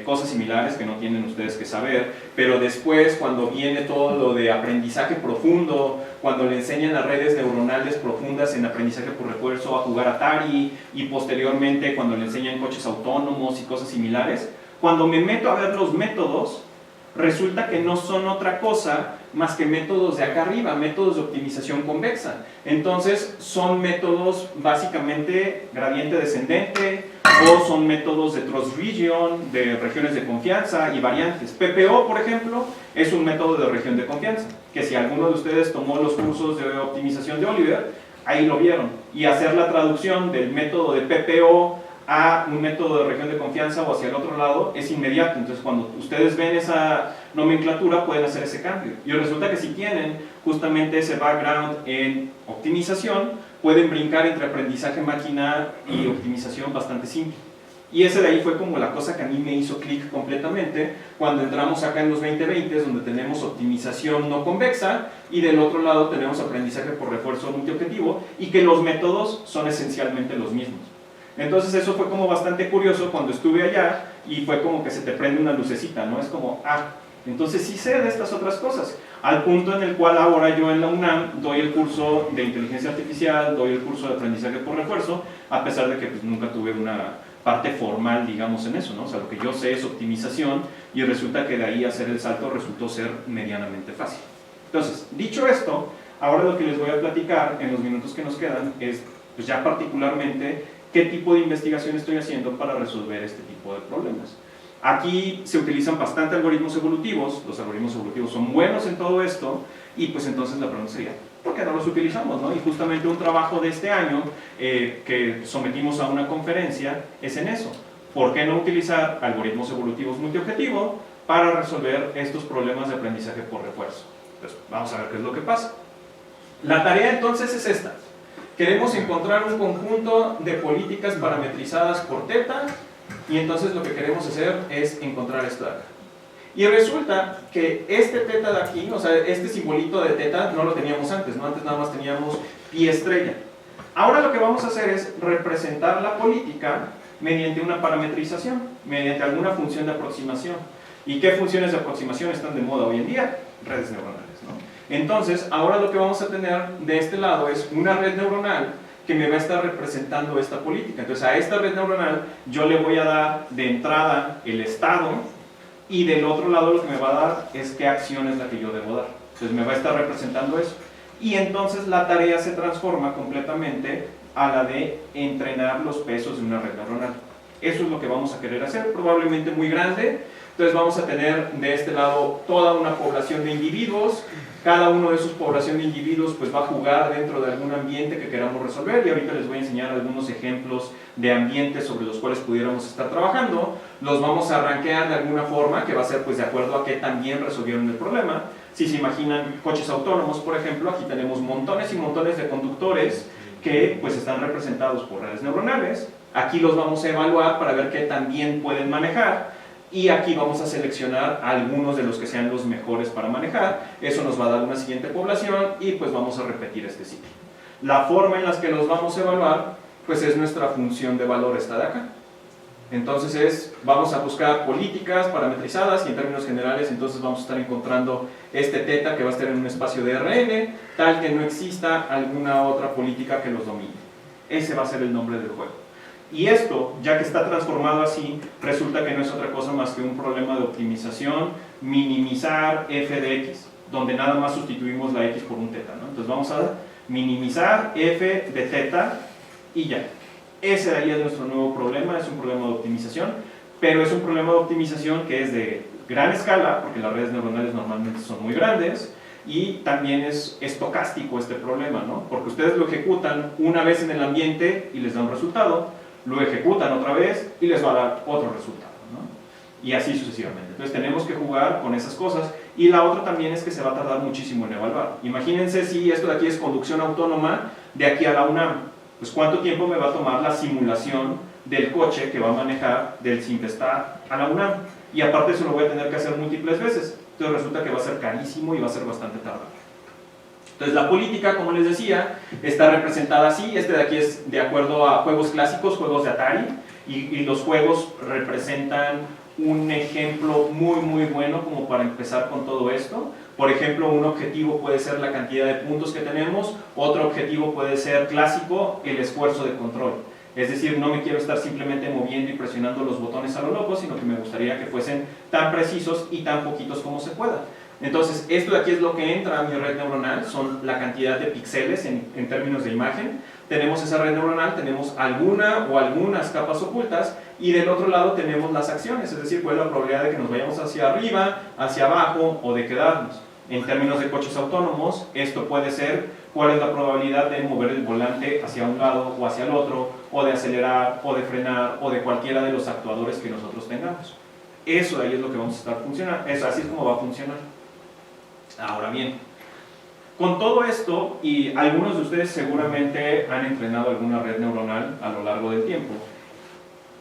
cosas similares que no tienen ustedes que saber, pero después cuando viene todo lo de aprendizaje profundo, cuando le enseñan las redes neuronales profundas en aprendizaje por refuerzo a jugar Atari, y posteriormente cuando le enseñan coches autónomos y cosas similares, cuando me meto a ver los métodos, resulta que no son otra cosa más que métodos de acá arriba, métodos de optimización convexa. Entonces son métodos básicamente gradiente descendente, o son métodos de Trust Region, de regiones de confianza y variantes. PPO, por ejemplo, es un método de región de confianza, que si alguno de ustedes tomó los cursos de optimización de Oliver, ahí lo vieron. Y hacer la traducción del método de PPO a un método de región de confianza o hacia el otro lado es inmediato. Entonces cuando ustedes ven esa nomenclatura pueden hacer ese cambio. Y resulta que si tienen justamente ese background en optimización, pueden brincar entre aprendizaje máquina y optimización bastante simple. Y ese de ahí fue como la cosa que a mí me hizo clic completamente cuando entramos acá en los 2020, donde tenemos optimización no convexa y del otro lado tenemos aprendizaje por refuerzo multiobjetivo y que los métodos son esencialmente los mismos. Entonces eso fue como bastante curioso cuando estuve allá y fue como que se te prende una lucecita, ¿no? Es como, entonces sí sé de estas otras cosas, al punto en el cual ahora yo en la UNAM doy el curso de inteligencia artificial, doy el curso de aprendizaje por refuerzo, a pesar de que pues, nunca tuve una parte formal, digamos, en eso, ¿no? O sea, lo que yo sé es optimización y resulta que de ahí hacer el salto resultó ser medianamente fácil. Entonces, dicho esto, ahora lo que les voy a platicar en los minutos que nos quedan es, pues ya particularmente, qué tipo de investigación estoy haciendo para resolver este tipo de problemas. Aquí se utilizan bastante algoritmos evolutivos, los algoritmos evolutivos son buenos en todo esto, y pues entonces la pregunta sería, ¿por qué no los utilizamos? ¿No? Y justamente un trabajo de este año que sometimos a una conferencia es en eso. ¿Por qué no utilizar algoritmos evolutivos multiobjetivo para resolver estos problemas de aprendizaje por refuerzo? Entonces, vamos a ver qué es lo que pasa. La tarea entonces es esta. Queremos encontrar un conjunto de políticas parametrizadas por teta y entonces lo que queremos hacer es encontrar esto de acá. Y resulta que este teta de aquí, o sea, este simbolito de teta no lo teníamos antes, ¿no? Antes nada más teníamos pi estrella. Ahora lo que vamos a hacer es representar la política mediante una parametrización, mediante alguna función de aproximación. ¿Y qué funciones de aproximación están de moda hoy en día? Redes neuronales, ¿no? Entonces, ahora lo que vamos a tener de este lado es una red neuronal que me va a estar representando esta política. Entonces, a esta red neuronal yo le voy a dar de entrada el estado y del otro lado lo que me va a dar es qué acción es la que yo debo dar. Entonces, me va a estar representando eso. Y entonces la tarea se transforma completamente a la de entrenar los pesos de una red neuronal. Eso es lo que vamos a querer hacer, probablemente muy grande. Entonces vamos a tener de este lado toda una población de individuos. Cada uno de esos población de individuos pues va a jugar dentro de algún ambiente que queramos resolver y ahorita les voy a enseñar algunos ejemplos de ambientes sobre los cuales pudiéramos estar trabajando. Los vamos a rankear de alguna forma que va a ser pues de acuerdo a qué tan bien resolvieron el problema. Si se imaginan coches autónomos, por ejemplo, aquí tenemos montones y montones de conductores que pues están representados por redes neuronales. Aquí los vamos a evaluar para ver qué tan bien pueden manejar. Y aquí vamos a seleccionar algunos de los que sean los mejores para manejar. Eso nos va a dar una siguiente población y pues vamos a repetir este ciclo. La forma en la que los vamos a evaluar pues es nuestra función de valor, esta de acá. Entonces vamos a buscar políticas parametrizadas y en términos generales entonces vamos a estar encontrando este teta que va a estar en un espacio de RN tal que no exista alguna otra política que los domine. Ese va a ser el nombre del juego. Y esto, ya que está transformado así, resulta que no es otra cosa más que un problema de optimización, minimizar f de x, donde nada más sustituimos la x por un teta, ¿no? Entonces vamos a minimizar f de teta y ya. Ese de ahí es nuestro nuevo problema, es un problema de optimización, pero es un problema de optimización que es de gran escala, porque las redes neuronales normalmente son muy grandes, y también es estocástico este problema, ¿no? Porque ustedes lo ejecutan una vez en el ambiente y les da un resultado, lo ejecutan otra vez y les va a dar otro resultado, ¿no? Y así sucesivamente. Entonces tenemos que jugar con esas cosas. Y la otra también es que se va a tardar muchísimo en evaluar. Imagínense si esto de aquí es conducción autónoma de aquí a la UNAM. Pues cuánto tiempo me va a tomar la simulación del coche que va a manejar del Simvestar a la UNAM. Y aparte eso lo voy a tener que hacer múltiples veces. Entonces resulta que va a ser carísimo y va a ser bastante tardado. Entonces la política, como les decía, está representada así. Este de aquí es de acuerdo a juegos clásicos, juegos de Atari, y los juegos representan un ejemplo muy bueno como para empezar con todo esto. Por ejemplo, un objetivo puede ser la cantidad de puntos que tenemos, otro objetivo puede ser clásico, el esfuerzo de control. Es decir, no me quiero estar simplemente moviendo y presionando los botones a lo loco, sino que me gustaría que fuesen tan precisos y tan poquitos como se pueda. Entonces, esto de aquí es lo que entra a mi red neuronal, son la cantidad de píxeles en términos de imagen. Tenemos esa red neuronal, tenemos alguna o algunas capas ocultas, y del otro lado tenemos las acciones, es decir, cuál es la probabilidad de que nos vayamos hacia arriba, hacia abajo o de quedarnos. En términos de coches autónomos, esto puede ser cuál es la probabilidad de mover el volante hacia un lado o hacia el otro, o de acelerar, o de frenar, o de cualquiera de los actuadores que nosotros tengamos. Eso de ahí es lo que vamos a estar funcionando, así es como va a funcionar. Ahora bien, con todo esto, y algunos de ustedes seguramente han entrenado alguna red neuronal a lo largo del tiempo,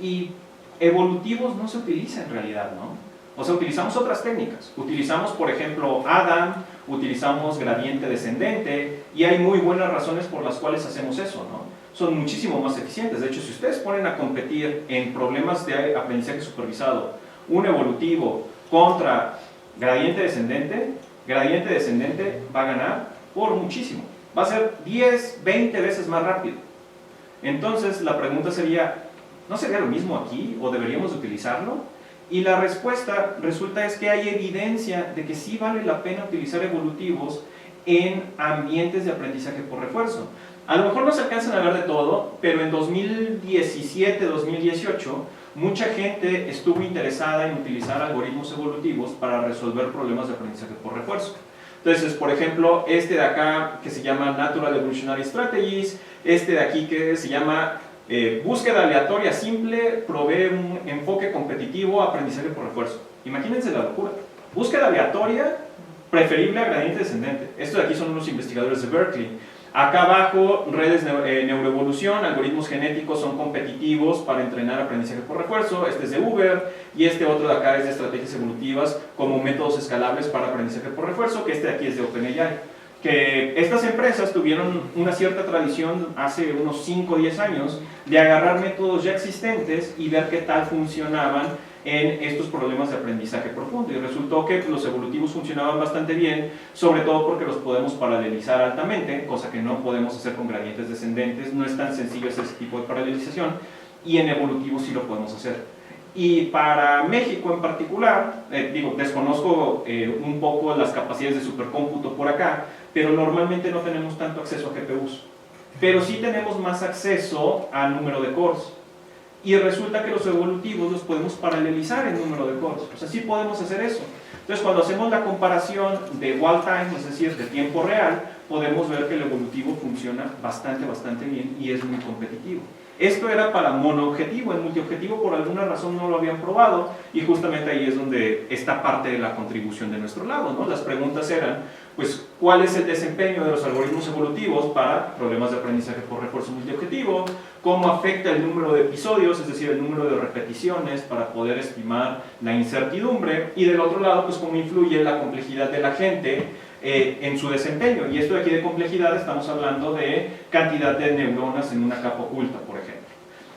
y evolutivos no se utiliza en realidad, ¿no? O sea, utilizamos otras técnicas. Utilizamos, por ejemplo, Adam, utilizamos gradiente descendente, y hay muy buenas razones por las cuales hacemos eso, ¿no? Son muchísimo más eficientes. De hecho, si ustedes ponen a competir en problemas de aprendizaje supervisado, un evolutivo contra gradiente descendente va a ganar por muchísimo. Va a ser 10, 20 veces más rápido. Entonces, la pregunta sería, ¿no sería lo mismo aquí o deberíamos utilizarlo? Y la respuesta resulta es que hay evidencia de que sí vale la pena utilizar evolutivos en ambientes de aprendizaje por refuerzo. A lo mejor no se alcanzan a ver de todo, pero en 2017, 2018, mucha gente estuvo interesada en utilizar algoritmos evolutivos para resolver problemas de aprendizaje por refuerzo. Entonces, por ejemplo, este de acá que se llama Natural Evolutionary Strategies, este de aquí que se llama búsqueda aleatoria simple, provee un enfoque competitivo a aprendizaje por refuerzo. Imagínense la locura. Búsqueda aleatoria, preferible a gradiente descendente. Estos de aquí son unos investigadores de Berkeley. Acá abajo, redes neuroevolución, algoritmos genéticos son competitivos para entrenar aprendizaje por refuerzo. Este es de Uber, y este otro de acá es de estrategias evolutivas como métodos escalables para aprendizaje por refuerzo, que este de aquí es de OpenAI. Que estas empresas tuvieron una cierta tradición hace unos 5 o 10 años de agarrar métodos ya existentes y ver qué tal funcionaban en estos problemas de aprendizaje profundo, y resultó que los evolutivos funcionaban bastante bien, sobre todo porque los podemos paralelizar altamente, cosa que no podemos hacer con gradientes descendentes. No es tan sencillo ese tipo de paralelización, y en evolutivos sí lo podemos hacer. Y para México en particular, desconozco un poco las capacidades de supercómputo por acá, pero normalmente no tenemos tanto acceso a GPUs, pero sí tenemos más acceso al número de cores. Y resulta que los evolutivos los podemos paralelizar en número de cores, o sea, sí podemos hacer eso. Entonces, cuando hacemos la comparación de wall time, es decir, de tiempo real, podemos ver que el evolutivo funciona bastante bien y es muy competitivo. Esto era para monoobjetivo. En multiobjetivo por alguna razón no lo habían probado, y justamente ahí es donde está parte de la contribución de nuestro lado, ¿no? Las preguntas eran, pues, ¿cuál es el desempeño de los algoritmos evolutivos para problemas de aprendizaje por refuerzo multiobjetivo? ¿Cómo afecta el número de episodios, es decir, el número de repeticiones para poder estimar la incertidumbre? Y del otro lado, pues, ¿cómo influye la complejidad de la gente en su desempeño? Y esto de aquí de complejidad estamos hablando de cantidad de neuronas en una capa oculta, por ejemplo.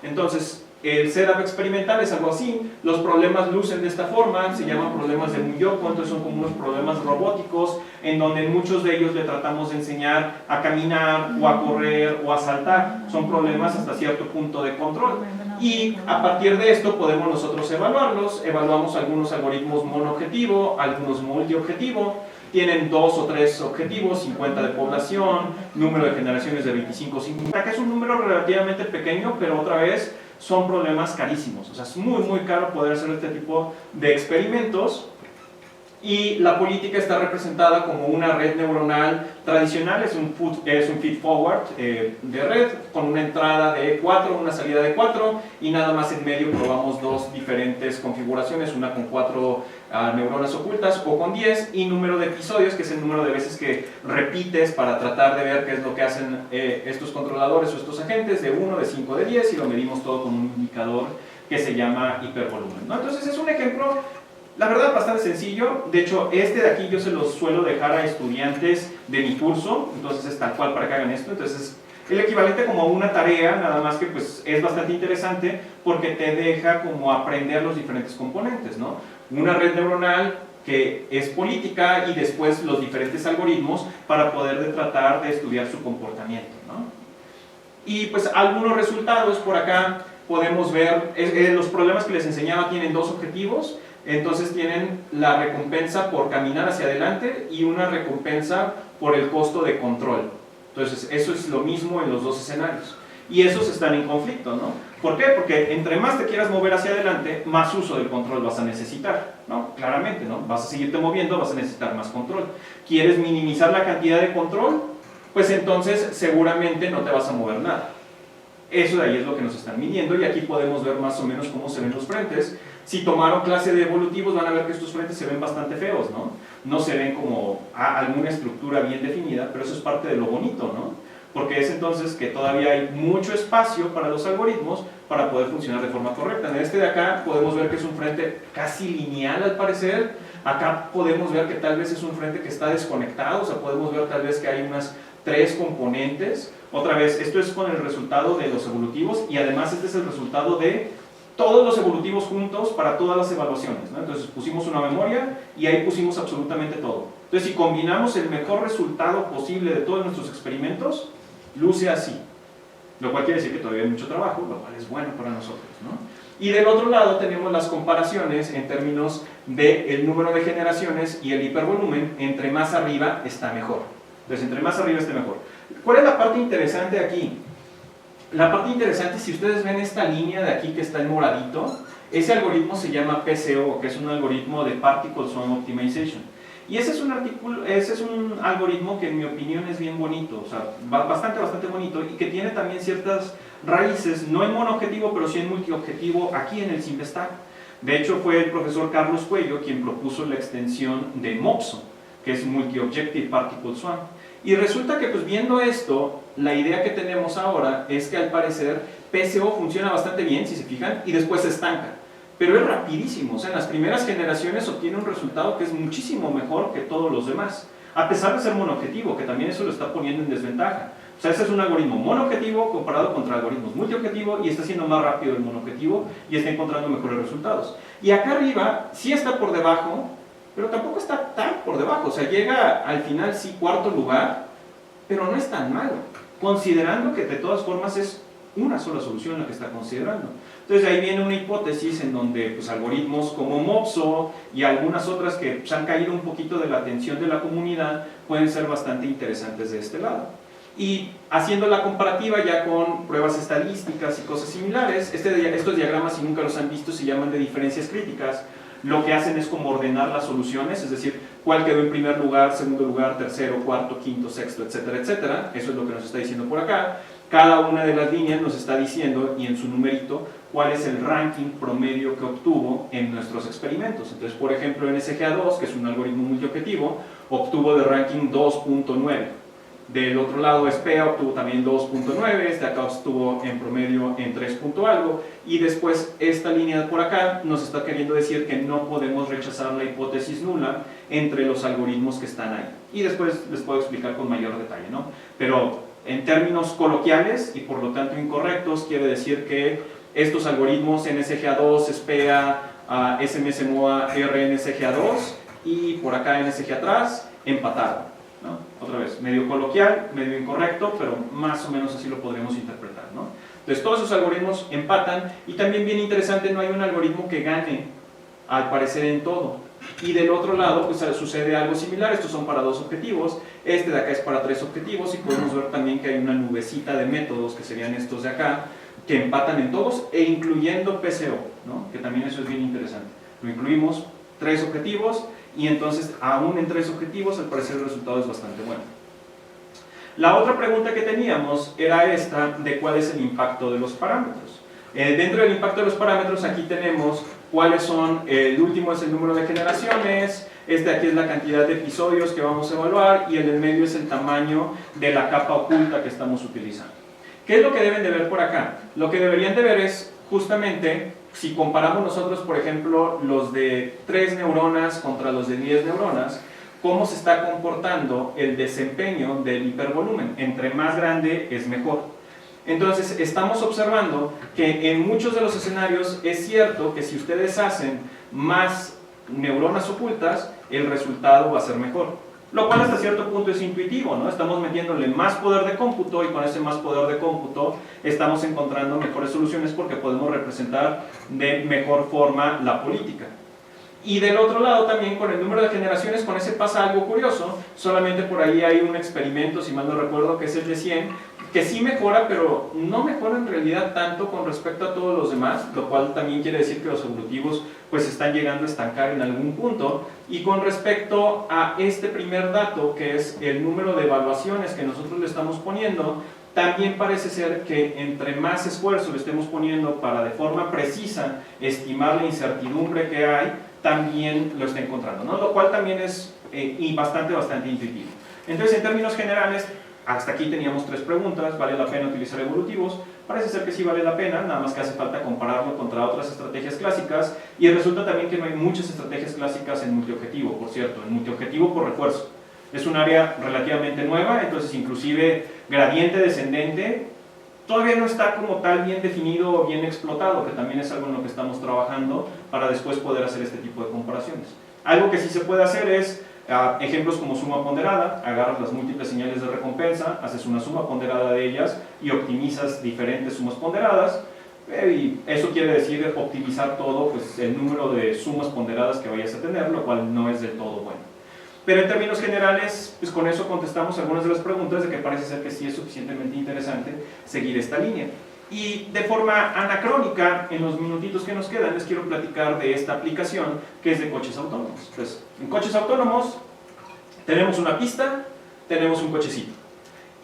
Entonces, el setup experimental es algo así. Los problemas lucen de esta forma, se llaman problemas de Muyoko, entonces son como unos problemas robóticos en donde en muchos de ellos le tratamos de enseñar a caminar o a correr o a saltar. Son problemas hasta cierto punto de control, y a partir de esto podemos nosotros evaluarlos. Evaluamos algunos algoritmos monoobjetivo, algunos multiobjetivo. Tienen 2 o 3 objetivos, 50 de población, número de generaciones de 25 o 50, que es un número relativamente pequeño, pero otra vez son problemas carísimos. O sea, es muy caro poder hacer este tipo de experimentos. Y la política está representada como una red neuronal tradicional, es un feed-forward de red, con una entrada de 4, una salida de 4, y nada más en medio probamos 2 diferentes configuraciones, una con 4 neuronas ocultas o con 10, y número de episodios, que es el número de veces que repites para tratar de ver qué es lo que hacen estos controladores o estos agentes, de 1, de 5, de 10, y lo medimos todo con un indicador que se llama hipervolumen, ¿no? Entonces es un ejemplo, la verdad, bastante sencillo. De hecho, este de aquí yo se los suelo dejar a estudiantes de mi curso, entonces es tal cual para que hagan esto. Entonces es el equivalente como a una tarea, nada más que pues es bastante interesante porque te deja como aprender los diferentes componentes, ¿no? Una red neuronal que es política, y después los diferentes algoritmos para poder tratar de estudiar su comportamiento, ¿no? Y pues algunos resultados por acá. podemos ver, los problemas que les enseñaba tienen dos objetivos. Entonces tienen la recompensa por caminar hacia adelante y una recompensa por el costo de control. Entonces eso es lo mismo en los dos escenarios. Y esos están en conflicto, ¿no? ¿Por qué? Porque entre más te quieras mover hacia adelante, más uso del control vas a necesitar, ¿no? Claramente, ¿no? Vas a seguirte moviendo, vas a necesitar más control. ¿Quieres minimizar la cantidad de control? Pues entonces seguramente no te vas a mover nada. Eso de ahí es lo que nos están midiendo y aquí podemos ver más o menos cómo se ven los frentes. Si tomaron clase de evolutivos van a ver que estos frentes se ven bastante feos, ¿no? No se ven como alguna estructura bien definida, pero eso es parte de lo bonito, ¿no? Porque es entonces que todavía hay mucho espacio para los algoritmos para poder funcionar de forma correcta. En este de acá podemos ver que es un frente casi lineal al parecer. Acá podemos ver que tal vez es un frente que está desconectado, o sea, podemos ver tal vez que hay unas 3 componentes. Otra vez, esto es con el resultado de los evolutivos y además este es el resultado de todos los evolutivos juntos para todas las evaluaciones, ¿no? Entonces pusimos una memoria y ahí pusimos absolutamente todo. Entonces si combinamos el mejor resultado posible de todos nuestros experimentos, luce así. Lo cual quiere decir que todavía hay mucho trabajo, lo cual es bueno para nosotros, ¿no? Y del otro lado tenemos las comparaciones en términos del número de generaciones y el hipervolumen. Entre más arriba está mejor. Entonces entre más arriba esté mejor. ¿Cuál es la parte interesante aquí? La parte interesante, si ustedes ven esta línea de aquí que está en moradito, ese algoritmo se llama PCO, que es un algoritmo de Particle Swarm Optimization. Y ese es un algoritmo que en mi opinión es bien bonito, o sea, bastante bonito y que tiene también ciertas raíces, no en monoobjetivo, pero sí en multiobjetivo aquí en el SIMPStack. De hecho, fue el profesor Carlos Cuello quien propuso la extensión de MOPSO, que es Multi-Objective Particle Swarm. Y resulta que pues viendo esto, la idea que tenemos ahora es que al parecer PCO funciona bastante bien, si se fijan, y después se estanca. Pero es rapidísimo, o sea, en las primeras generaciones obtiene un resultado que es muchísimo mejor que todos los demás, a pesar de ser monoobjetivo, que también eso lo está poniendo en desventaja. O sea, ese es un algoritmo monoobjetivo comparado contra algoritmos multiobjetivo y está siendo más rápido el monoobjetivo y está encontrando mejores resultados. Y acá arriba sí está por debajo, pero tampoco está tan por debajo, o sea, llega al final sí cuarto lugar, pero no es tan malo, considerando que de todas formas es una sola solución la que está considerando. Entonces ahí viene una hipótesis en donde pues, algoritmos como MOPSO y algunas otras que pues, han caído un poquito de la atención de la comunidad pueden ser bastante interesantes de este lado. Y haciendo la comparativa ya con pruebas estadísticas y cosas similares, estos diagramas, si nunca los han visto, se llaman de diferencias críticas. Lo que hacen es como ordenar las soluciones, es decir, cuál quedó en primer lugar, segundo lugar, tercero, cuarto, quinto, sexto, etcétera, etcétera. Eso es lo que nos está diciendo por acá. Cada una de las líneas nos está diciendo, y en su numerito, cuál es el ranking promedio que obtuvo en nuestros experimentos. Entonces, por ejemplo, en SGA2, que es un algoritmo multiobjetivo, obtuvo de ranking 2.9. Del otro lado, SPEA obtuvo también 2.9, este acá estuvo en promedio en 3 punto algo, y después esta línea de por acá nos está queriendo decir que no podemos rechazar la hipótesis nula entre los algoritmos que están ahí. Y después les puedo explicar con mayor detalle, ¿no? Pero en términos coloquiales y por lo tanto incorrectos, quiere decir que estos algoritmos NSGA2, SPEA, SMSMOA, RNSGA2 y por acá NSGA atrás empataron. ¿No? Otra vez, medio coloquial, medio incorrecto, pero más o menos así lo podremos interpretar, ¿no? Entonces todos esos algoritmos empatan y también bien interesante, no hay un algoritmo que gane al parecer en todo. Y del otro lado pues sucede algo similar, estos son para 2 objetivos, este de acá es para 3 objetivos y podemos ver también que hay una nubecita de métodos que serían estos de acá que empatan en todos e incluyendo PCO, ¿no? Que también eso es bien interesante. Lo incluimos 3 objetivos y entonces aún en 3 objetivos al parecer el resultado es bastante bueno. La otra pregunta que teníamos era esta de cuál es el impacto de los parámetros. Dentro del impacto de los parámetros aquí tenemos cuáles son, el último es el número de generaciones, este aquí es la cantidad de episodios que vamos a evaluar y el del medio es el tamaño de la capa oculta que estamos utilizando. ¿Qué es lo que deben de ver por acá? Lo que deberían de ver es justamente si comparamos nosotros, por ejemplo, los de 3 neuronas contra los de 10 neuronas, cómo se está comportando el desempeño del hipervolumen. Entre más grande es mejor. Entonces, estamos observando que en muchos de los escenarios es cierto que si ustedes hacen más neuronas ocultas, el resultado va a ser mejor. lo cual hasta cierto punto es intuitivo, ¿no? Estamos metiéndole más poder de cómputo y con ese más poder de cómputo estamos encontrando mejores soluciones porque podemos representar de mejor forma la política. Y del otro lado también con el número de generaciones, con ese pasa algo curioso, solamente por ahí hay un experimento, si mal no recuerdo, que es el de 100, que sí mejora, pero no mejora en realidad tanto con respecto a todos los demás, lo cual también quiere decir que los evolutivos pues están llegando a estancar en algún punto. Y con respecto a este primer dato, que es el número de evaluaciones que nosotros le estamos poniendo, también parece ser que entre más esfuerzo le estemos poniendo para de forma precisa estimar la incertidumbre que hay, también lo está encontrando, ¿no? Lo cual también es bastante intuitivo. Entonces, en términos generales, hasta aquí teníamos 3 preguntas. ¿Vale la pena utilizar evolutivos? Parece ser que sí vale la pena, nada más que hace falta compararlo contra otras estrategias clásicas, y resulta también que no hay muchas estrategias clásicas en multiobjetivo, por cierto, en multiobjetivo por refuerzo. Es un área relativamente nueva, entonces inclusive gradiente descendente todavía no está como tal bien definido o bien explotado, que también es algo en lo que estamos trabajando para después poder hacer este tipo de comparaciones. Algo que sí se puede hacer es ejemplos como suma ponderada. Agarras las múltiples señales de recompensa, haces una suma ponderada de ellas y optimizas diferentes sumas ponderadas, y eso quiere decir optimizar todo, pues el número de sumas ponderadas que vayas a tener, lo cual no es del todo bueno. Pero en términos generales, pues con eso contestamos algunas de las preguntas de que parece ser que sí es suficientemente interesante seguir esta línea. Y de forma anacrónica, en los minutitos que nos quedan, les quiero platicar de esta aplicación que es de coches autónomos. Pues, en coches autónomos tenemos una pista, tenemos un cochecito.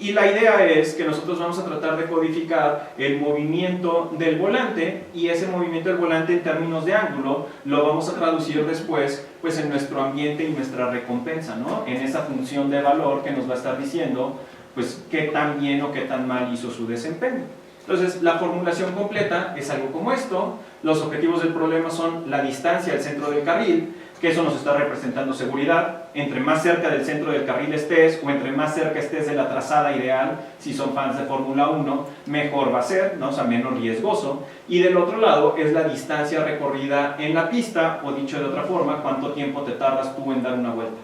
Y la idea es que nosotros vamos a tratar de codificar el movimiento del volante, y ese movimiento del volante en términos de ángulo lo vamos a traducir después pues en nuestro ambiente y nuestra recompensa, ¿no? En esa función de valor que nos va a estar diciendo pues qué tan bien o qué tan mal hizo su desempeño. Entonces, la formulación completa es algo como esto. Los objetivos del problema son la distancia al centro del carril, que eso nos está representando seguridad. Entre más cerca del centro del carril estés, o entre más cerca estés de la trazada ideal, si son fans de Fórmula 1, mejor va a ser, ¿no? O sea, menos riesgoso. Y del otro lado es la distancia recorrida en la pista, o dicho de otra forma, cuánto tiempo te tardas tú en dar una vuelta.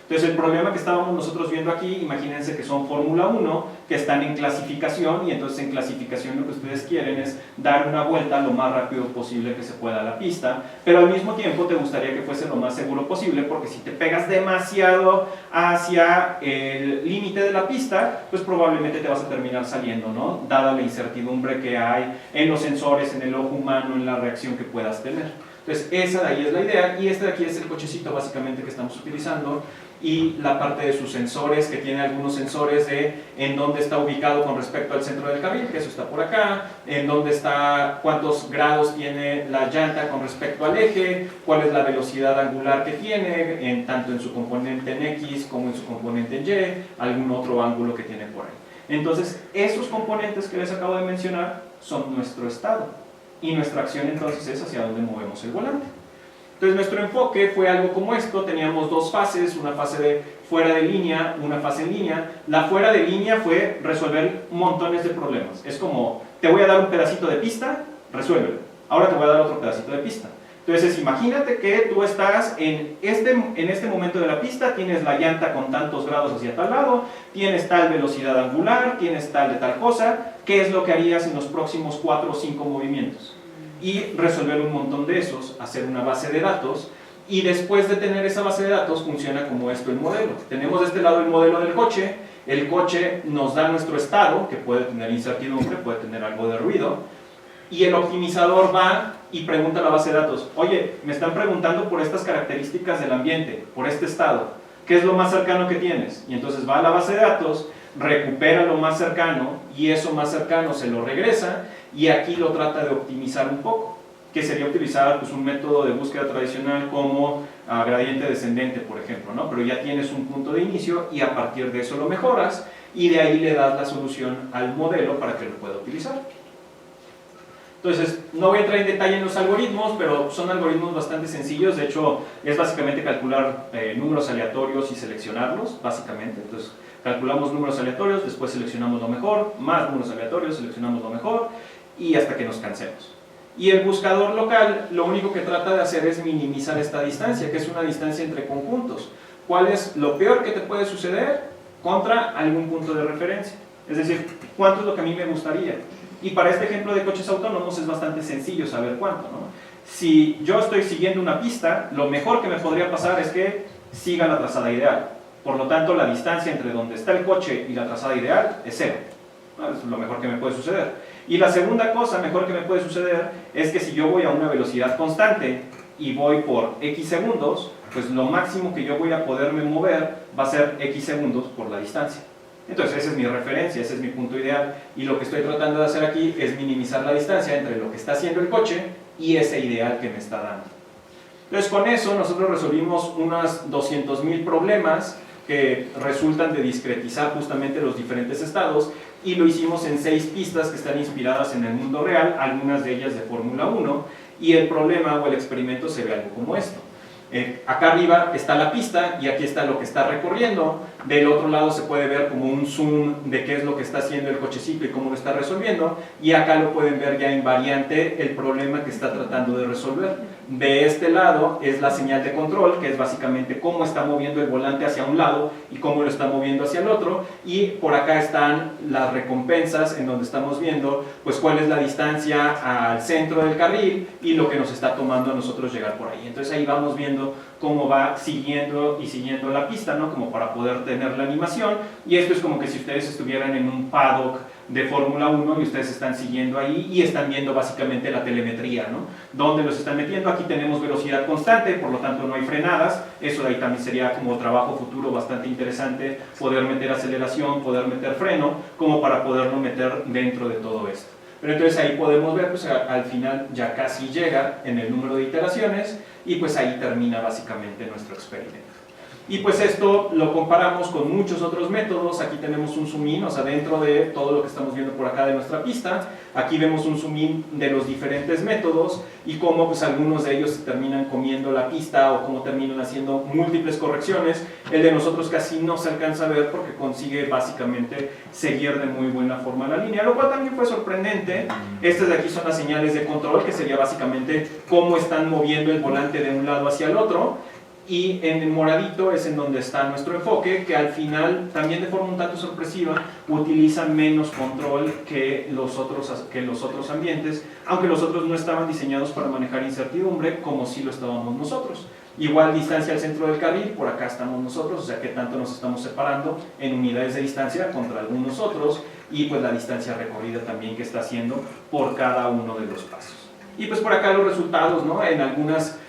Entonces, el problema que estábamos nosotros viendo aquí, imagínense que son Fórmula 1, que están en clasificación, y entonces en clasificación lo que ustedes quieren es dar una vuelta lo más rápido posible que se pueda a la pista, pero al mismo tiempo te gustaría que fuese lo más seguro posible, porque si te pegas demasiado hacia el límite de la pista, pues probablemente te vas a terminar saliendo, ¿no? Dada la incertidumbre que hay en los sensores, en el ojo humano, en la reacción que puedas tener. Entonces, esa de ahí es la idea, y este de aquí es el cochecito básicamente que estamos utilizando, y la parte de sus sensores, que tiene algunos sensores de en dónde está ubicado con respecto al centro del carril, que eso está por acá, en dónde está, cuántos grados tiene la llanta con respecto al eje, cuál es la velocidad angular que tiene, tanto en su componente en X como en su componente en Y, algún otro ángulo que tiene por ahí. Entonces, esos componentes que les acabo de mencionar son nuestro estado, y nuestra acción entonces es hacia dónde movemos el volante. Entonces nuestro enfoque fue algo como esto. Teníamos 2 fases, una fase de fuera de línea, una fase en línea. La fuera de línea fue resolver montones de problemas. Es como, te voy a dar un pedacito de pista, resuélvelo. Ahora te voy a dar otro pedacito de pista. Entonces imagínate que tú estás en este momento de la pista, tienes la llanta con tantos grados hacia tal lado, tienes tal velocidad angular, tienes tal de tal cosa. ¿Qué es lo que harías en los próximos 4 o 5 movimientos? Y resolver un montón de esos, hacer una base de datos, y después de tener esa base de datos funciona como esto el modelo. Tenemos de este lado el modelo del coche. El coche nos da nuestro estado, que puede tener incertidumbre, puede tener algo de ruido, y el optimizador va y pregunta a la base de datos: oye, me están preguntando por estas características del ambiente, por este estado, ¿qué es lo más cercano que tienes? Y entonces va a la base de datos, recupera lo más cercano, y eso más cercano se lo regresa, y aquí lo trata de optimizar un poco, que sería utilizar pues, un método de búsqueda tradicional como gradiente descendente, por ejemplo, ¿no? Pero ya tienes un punto de inicio y a partir de eso lo mejoras, y de ahí le das la solución al modelo para que lo pueda utilizar. Entonces, no voy a entrar en detalle en los algoritmos, pero son algoritmos bastante sencillos. De hecho, es básicamente calcular números aleatorios y seleccionarlos, básicamente. Entonces, calculamos números aleatorios, después seleccionamos lo mejor, más números aleatorios, seleccionamos lo mejor, y hasta que nos cansemos. Y el buscador local lo único que trata de hacer es minimizar esta distancia, que es una distancia entre conjuntos. cuál es lo peor que te puede suceder contra algún punto de referencia. Es decir, cuánto es lo que a mí me gustaría. Y para este ejemplo de coches autónomos es bastante sencillo saber cuánto, ¿no? Si yo estoy siguiendo una pista, lo mejor que me podría pasar es que siga la trazada ideal. Por lo tanto, la distancia entre donde está el coche y la trazada ideal es 0. Es lo mejor que me puede suceder. Y la segunda cosa mejor que me puede suceder es que si yo voy a una velocidad constante y voy por X segundos, pues lo máximo que yo voy a poderme mover va a ser X segundos por la distancia. Entonces esa es mi referencia, ese es mi punto ideal, y lo que estoy tratando de hacer aquí es minimizar la distancia entre lo que está haciendo el coche y ese ideal que me está dando. Entonces con eso nosotros resolvimos unos 200.000 problemas que resultan de discretizar justamente los diferentes estados, y lo hicimos en 6 pistas que están inspiradas en el mundo real, algunas de ellas de Fórmula 1, y el problema o el experimento se ve algo como esto. Acá arriba está la pista y aquí está lo que está recorriendo. Del otro lado se puede ver como un zoom de qué es lo que está haciendo el cochecito y cómo lo está resolviendo, y acá lo pueden ver ya en variante el problema que está tratando de resolver. De este lado es la señal de control, que es básicamente cómo está moviendo el volante hacia un lado y cómo lo está moviendo hacia el otro, y por acá están las recompensas en donde estamos viendo pues cuál es la distancia al centro del carril y lo que nos está tomando a nosotros llegar por ahí. Entonces ahí vamos viendo cómo va siguiendo y siguiendo la pista, ¿no? Como para poder tener la animación, y esto es como que si ustedes estuvieran en un paddock de Fórmula 1 y ustedes están siguiendo ahí y están viendo básicamente la telemetría, ¿no? Dónde los están metiendo. Aquí tenemos velocidad constante, por lo tanto no hay frenadas. Eso de ahí también sería como trabajo futuro bastante interesante, poder meter aceleración, poder meter freno, como para poderlo meter dentro de todo esto. Pero entonces ahí podemos ver, pues al final ya casi llega en el número de iteraciones, y pues ahí termina básicamente nuestro experimento. Y pues esto lo comparamos con muchos otros métodos. Aquí tenemos un zoom in, o sea, dentro de todo lo que estamos viendo por acá de nuestra pista, aquí vemos un zoom in de los diferentes métodos y cómo pues algunos de ellos se terminan comiendo la pista o cómo terminan haciendo múltiples correcciones. El de nosotros casi no se alcanza a ver porque consigue básicamente seguir de muy buena forma la línea, lo cual también fue sorprendente. Estas de aquí son las señales de control, que sería básicamente cómo están moviendo el volante de un lado hacia el otro. Y en el moradito es en donde está nuestro enfoque, que al final, también de forma un tanto sorpresiva, utiliza menos control que los otros ambientes, aunque los otros no estaban diseñados para manejar incertidumbre como sí lo estábamos nosotros. Igual distancia al centro del carril, por acá estamos nosotros, o sea que tanto nos estamos separando en unidades de distancia contra algunos otros, y pues la distancia recorrida también que está haciendo por cada uno de los pasos. Y pues por acá los resultados, ¿no? En algunas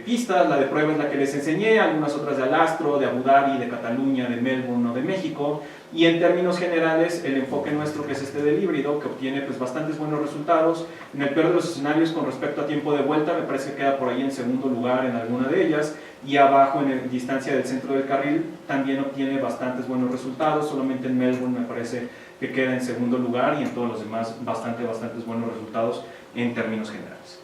pistas, la de prueba es la que les enseñé, algunas otras de Alastro, de Abu Dhabi, de Cataluña, de Melbourne o de México, y en términos generales el enfoque nuestro, que es este del híbrido, que obtiene pues bastantes buenos resultados. En el peor de los escenarios con respecto a tiempo de vuelta me parece que queda por ahí en segundo lugar en alguna de ellas, y abajo en la distancia del centro del carril también obtiene bastantes buenos resultados. Solamente en Melbourne me parece que queda en segundo lugar, y en todos los demás bastantes buenos resultados en términos generales.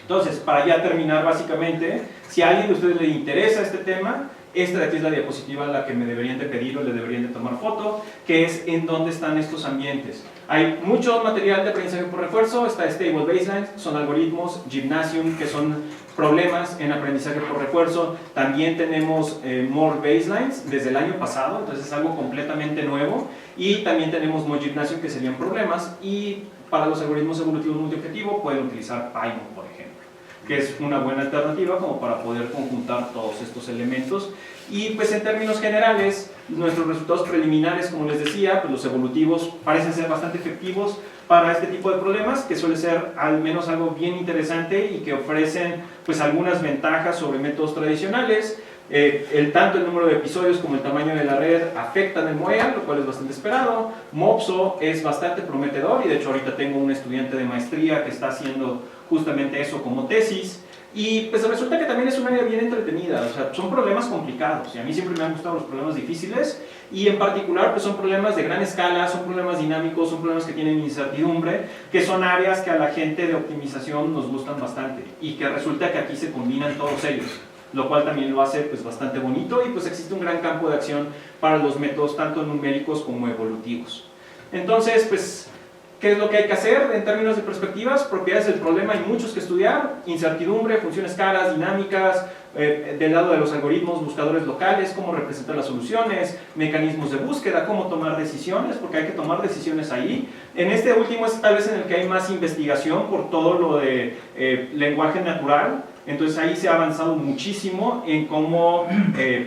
Entonces, para ya terminar básicamente, si a alguien de ustedes le interesa este tema, esta de aquí es la diapositiva a la que me deberían de pedir o le deberían de tomar foto, que es en dónde están estos ambientes. Hay mucho material de aprendizaje por refuerzo, está Stable Baselines, son algoritmos, Gymnasium, que son problemas en aprendizaje por refuerzo. También tenemos More Baselines desde el año pasado, entonces es algo completamente nuevo. Y también tenemos More Gymnasium, que serían problemas, y para los algoritmos evolutivos multiobjetivo pueden utilizar Python, por ejemplo, que es una buena alternativa como para poder conjuntar todos estos elementos. Y pues en términos generales, nuestros resultados preliminares, como les decía, pues los evolutivos parecen ser bastante efectivos para este tipo de problemas, que suele ser al menos algo bien interesante y que ofrecen pues algunas ventajas sobre métodos tradicionales. Tanto el número de episodios como el tamaño de la red afectan el MOEA, lo cual es bastante esperado. MOPSO es bastante prometedor, y de hecho ahorita tengo un estudiante de maestría que está haciendo justamente eso como tesis. Y pues resulta que también es un área bien entretenida, o sea, son problemas complicados, y a mí siempre me han gustado los problemas difíciles, y en particular pues son problemas de gran escala, son problemas dinámicos, son problemas que tienen incertidumbre, que son áreas que a la gente de optimización nos gustan bastante, y que resulta que aquí se combinan todos ellos, lo cual también lo hace pues bastante bonito, y pues existe un gran campo de acción para los métodos tanto numéricos como evolutivos. Entonces pues ¿Qué es lo que hay que hacer en términos de perspectivas? Propiedades del problema hay muchos que estudiar, incertidumbre, funciones caras, dinámicas, del lado de los algoritmos, buscadores locales, cómo representar las soluciones, mecanismos de búsqueda, cómo tomar decisiones, porque hay que tomar decisiones ahí. En este último es tal vez en el que hay más investigación por todo lo de lenguaje natural. Entonces ahí se ha avanzado muchísimo en cómo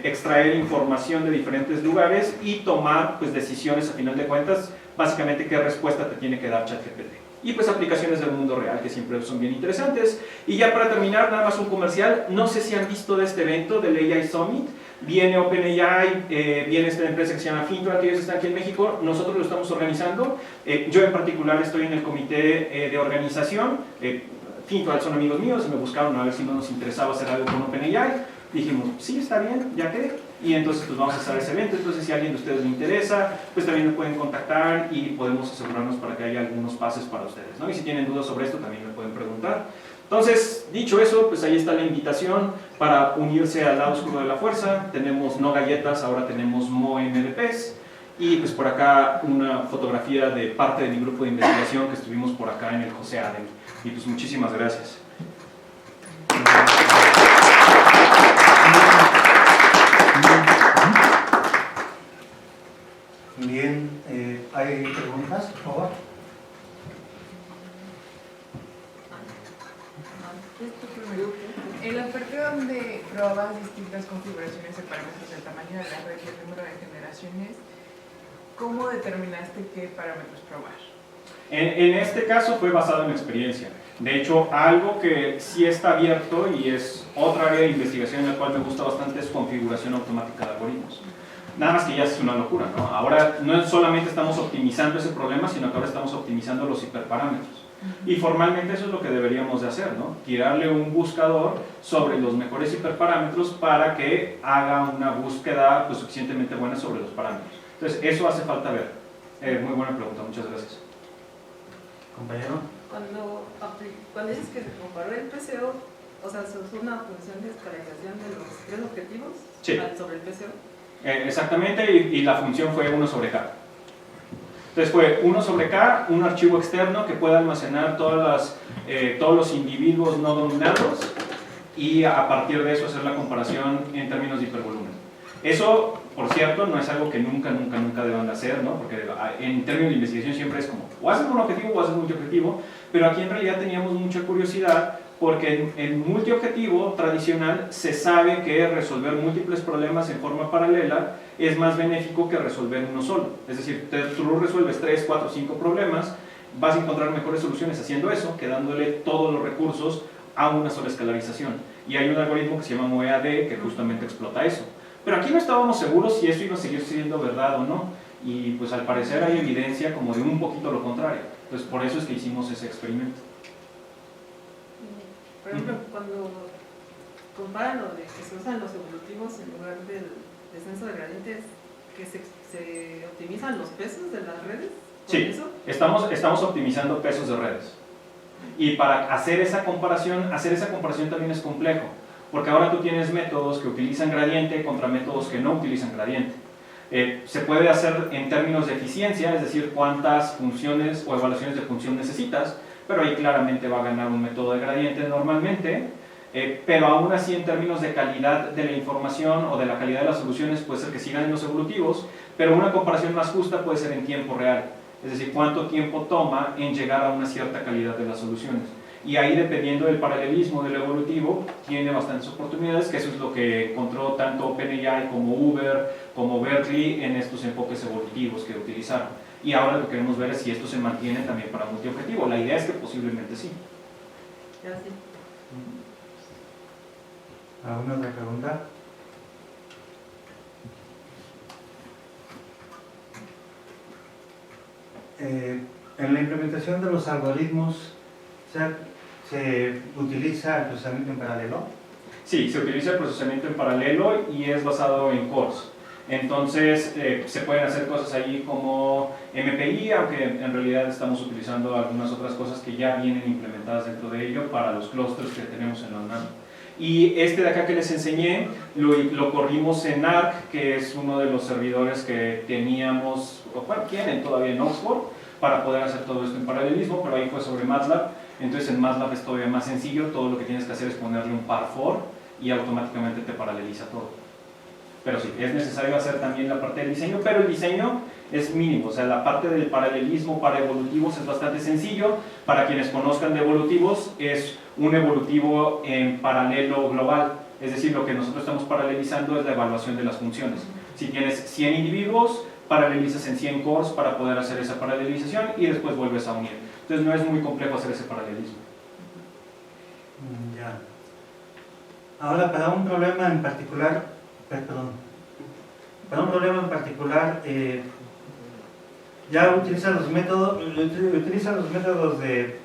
extraer información de diferentes lugares y tomar pues, decisiones a final de cuentas, básicamente qué respuesta te tiene que dar ChatGPT. Y pues aplicaciones del mundo real que siempre son bien interesantes. Y ya para terminar, nada más un comercial, no sé si han visto de este evento del AI Summit, viene OpenAI, viene esta empresa que se llama Fintual, que ellos están aquí en México, nosotros lo estamos organizando, yo en particular estoy en el comité de organización, Fintual son amigos míos y me buscaron a ver si no nos interesaba hacer algo con OpenAI. Dijimos, sí, está bien, ya que. Y entonces pues vamos a hacer ese evento. Entonces si a alguien de ustedes le interesa, pues también me pueden contactar y podemos asegurarnos para que haya algunos pases para ustedes, ¿no? Y si tienen dudas sobre esto también me pueden preguntar. Entonces, dicho eso, pues ahí está la invitación para unirse al lado oscuro de la fuerza. Tenemos no galletas, ahora tenemos MoMDPs. Y pues por acá una fotografía de parte de mi grupo de investigación que estuvimos por acá en el José Aden. Y pues muchísimas gracias. Bien, ¿hay preguntas, por favor? En la parte donde probas distintas configuraciones de parámetros del tamaño de la red y el número de generaciones, ¿cómo determinaste qué parámetros probar? En este caso fue basado en experiencia. De hecho, algo que sí está abierto y es otra área de investigación en la cual me gusta bastante es configuración automática de algoritmos. Nada más que ya es una locura, ¿no? Ahora no solamente estamos optimizando ese problema, sino que ahora estamos optimizando los hiperparámetros. Y formalmente eso es lo que deberíamos de hacer, ¿no? Tirarle un buscador sobre los mejores hiperparámetros para que haga una búsqueda pues, suficientemente buena sobre los parámetros. Entonces, eso hace falta ver. Muy buena pregunta, muchas gracias. Compañero. Cuando dices que se comparó el PCO, o sea, se usó una función de escalarización de los tres objetivos sí. Sobre el PCO. Exactamente, y la función fue 1 sobre K. Entonces fue 1 sobre K, un archivo externo que pueda almacenar todos los individuos no dominados y a partir de eso hacer la comparación en términos de hipervolumen. Eso, por cierto, no es algo que nunca deban de hacer, ¿no? Porque en términos de investigación siempre es como o haces un objetivo o haces multiobjetivo, pero aquí en realidad teníamos mucha curiosidad porque en multiobjetivo tradicional se sabe que resolver múltiples problemas en forma paralela es más benéfico que resolver uno solo. Es decir, tú resuelves 3, 4, 5 problemas, vas a encontrar mejores soluciones haciendo eso que dándole todos los recursos a una sola escalarización. Y hay un algoritmo que se llama MoEAD que justamente explota eso. Pero aquí no estábamos seguros si eso iba a seguir siendo verdad o no. Y pues al parecer hay evidencia como de un poquito lo contrario. Entonces por eso es que hicimos ese experimento. Por ejemplo, cuando comparan lo de que se usan los evolutivos en lugar del descenso de gradientes, que se optimizan los pesos de las redes. Sí, estamos optimizando pesos de redes. Y para hacer esa comparación también es complejo, porque ahora tú tienes métodos que utilizan gradiente contra métodos que no utilizan gradiente. Se puede hacer en términos de eficiencia, es decir, cuántas funciones o evaluaciones de función necesitas, pero ahí claramente va a ganar un método de gradiente normalmente, pero aún así en términos de calidad de la información o de la calidad de las soluciones puede ser que sigan en los evolutivos, pero una comparación más justa puede ser en tiempo real, es decir, cuánto tiempo toma en llegar a una cierta calidad de las soluciones. Y ahí, dependiendo del paralelismo del evolutivo, tiene bastantes oportunidades, que eso es lo que encontró tanto OpenAI como Uber, como Berkeley en estos enfoques evolutivos que utilizaron. Y ahora lo que queremos ver es si esto se mantiene también para multiobjetivo. La idea es que posiblemente sí. Gracias. ¿Alguna otra pregunta? En la implementación de los algoritmos, ¿se utiliza el procesamiento en paralelo? Sí, se utiliza el procesamiento en paralelo y es basado en cores. Entonces se pueden hacer cosas ahí como MPI, aunque en realidad estamos utilizando algunas otras cosas que ya vienen implementadas dentro de ello para los clústeres que tenemos en la UNAM. Y este de acá que les enseñé lo corrimos en ARC, que es uno de los servidores que teníamos, o bueno, tienen todavía en Oxford, para poder hacer todo esto en paralelismo, pero ahí fue sobre MATLAB. Entonces en MATLAB es todavía más sencillo, todo lo que tienes que hacer es ponerle un par for y automáticamente te paraleliza todo. Pero sí, es necesario hacer también la parte del diseño, pero el diseño es mínimo, o sea, la parte del paralelismo para evolutivos es bastante sencillo. Para quienes conozcan de evolutivos, es un evolutivo en paralelo global, es decir, lo que nosotros estamos paralelizando es la evaluación de las funciones. Si tienes 100 individuos, paralelizas en 100 cores para poder hacer esa paralelización y después vuelves a unir. Entonces no es muy complejo hacer ese paralelismo. Ya. Ahora, para un problema en particular, ya utiliza los métodos de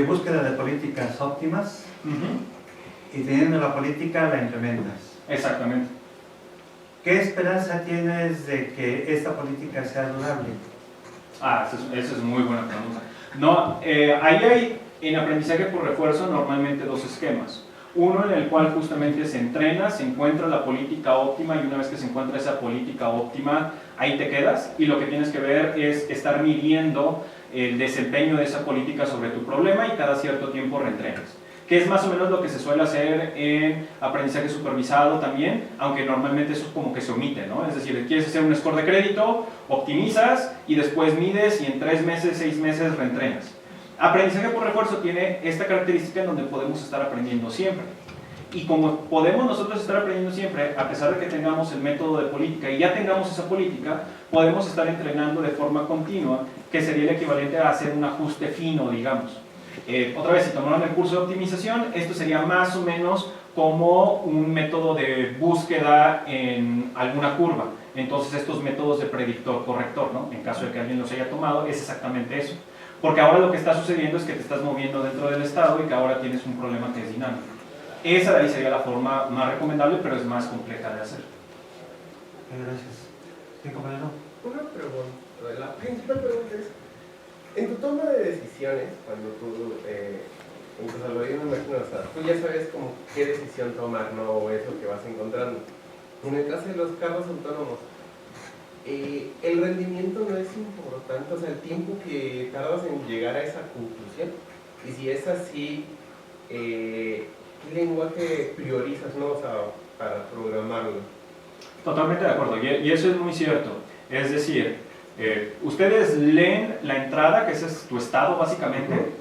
búsqueda de políticas óptimas y teniendo la política la implementas. Exactamente. ¿Qué esperanza tienes de que esta política sea durable? Esa es muy buena pregunta. No, ahí hay en aprendizaje por refuerzo normalmente dos esquemas. Uno en el cual justamente se entrena, se encuentra la política óptima y una vez que se encuentra esa política óptima, ahí te quedas y lo que tienes que ver es estar midiendo el desempeño de esa política sobre tu problema y cada cierto tiempo reentrenas. Que es más o menos lo que se suele hacer en aprendizaje supervisado también, aunque normalmente eso como que se omite, ¿no? Es decir, quieres hacer un score de crédito, optimizas y después mides y en 3 meses, 6 meses reentrenas. Aprendizaje por refuerzo tiene esta característica en donde podemos estar aprendiendo siempre. Y como podemos nosotros estar aprendiendo siempre, a pesar de que tengamos el método de política y ya tengamos esa política, podemos estar entrenando de forma continua, que sería el equivalente a hacer un ajuste fino, digamos. Otra vez, si tomaron el curso de optimización, esto sería más o menos como un método de búsqueda en alguna curva. Entonces estos métodos de predictor-corrector, ¿no? En caso de que alguien los haya tomado, es exactamente eso. Porque ahora lo que está sucediendo es que te estás moviendo dentro del estado y que ahora tienes un problema que es dinámico. Esa de ahí sería la forma más recomendable, pero es más compleja de hacer. Gracias. ¿Sí, compañero? Una pregunta, la principal pregunta es, en tu toma de decisiones, cuando tú empiezas a lo me imagino, o sea, tú ya sabes como qué decisión tomar, ¿no? O eso que vas encontrando. En el caso de los carros autónomos, el rendimiento no es importante, o sea, el tiempo que tardas en llegar a esa conclusión. Y si es así, ¿qué lenguaje priorizas, no? O sea, para programarlo? Totalmente de acuerdo, y eso es muy cierto. Es decir, ustedes leen la entrada, que ese es tu estado básicamente,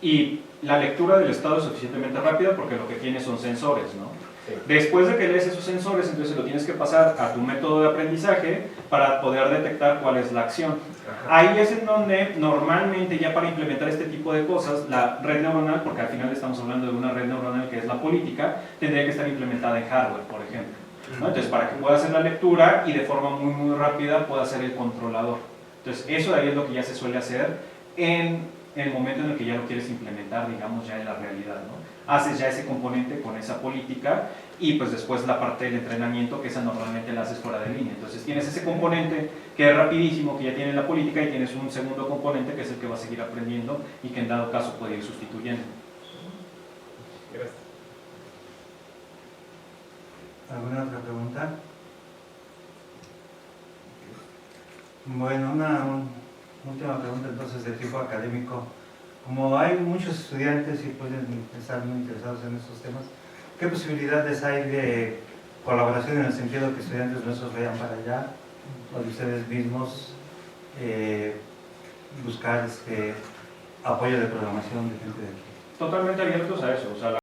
y la lectura del estado es suficientemente rápida porque lo que tiene son sensores, ¿no? Sí. Después de que lees esos sensores, entonces lo tienes que pasar a tu método de aprendizaje para poder detectar cuál es la acción. Ajá. Ahí es en donde normalmente ya para implementar este tipo de cosas, la red neuronal, porque al final estamos hablando de una red neuronal que es la política, tendría que estar implementada en hardware, por ejemplo, ¿no? Entonces, para que pueda hacer la lectura y de forma muy rápida pueda ser el controlador. Entonces, eso de ahí es lo que ya se suele hacer en el momento en el que ya lo quieres implementar, digamos, ya en la realidad, ¿no? Haces ya ese componente con esa política y pues después la parte del entrenamiento, que esa normalmente la haces fuera de línea. Entonces, tienes ese componente que es rapidísimo, que ya tiene la política, y tienes un segundo componente que es el que va a seguir aprendiendo y que en dado caso puede ir sustituyendo. Gracias. ¿Alguna otra pregunta? Bueno, una última pregunta entonces de tipo académico. Como hay muchos estudiantes y pueden estar muy interesados en estos temas, ¿qué posibilidades hay de colaboración en el sentido que estudiantes nuestros vayan para allá o de ustedes mismos buscar apoyo de programación de gente de aquí? Totalmente abiertos a eso, o sea,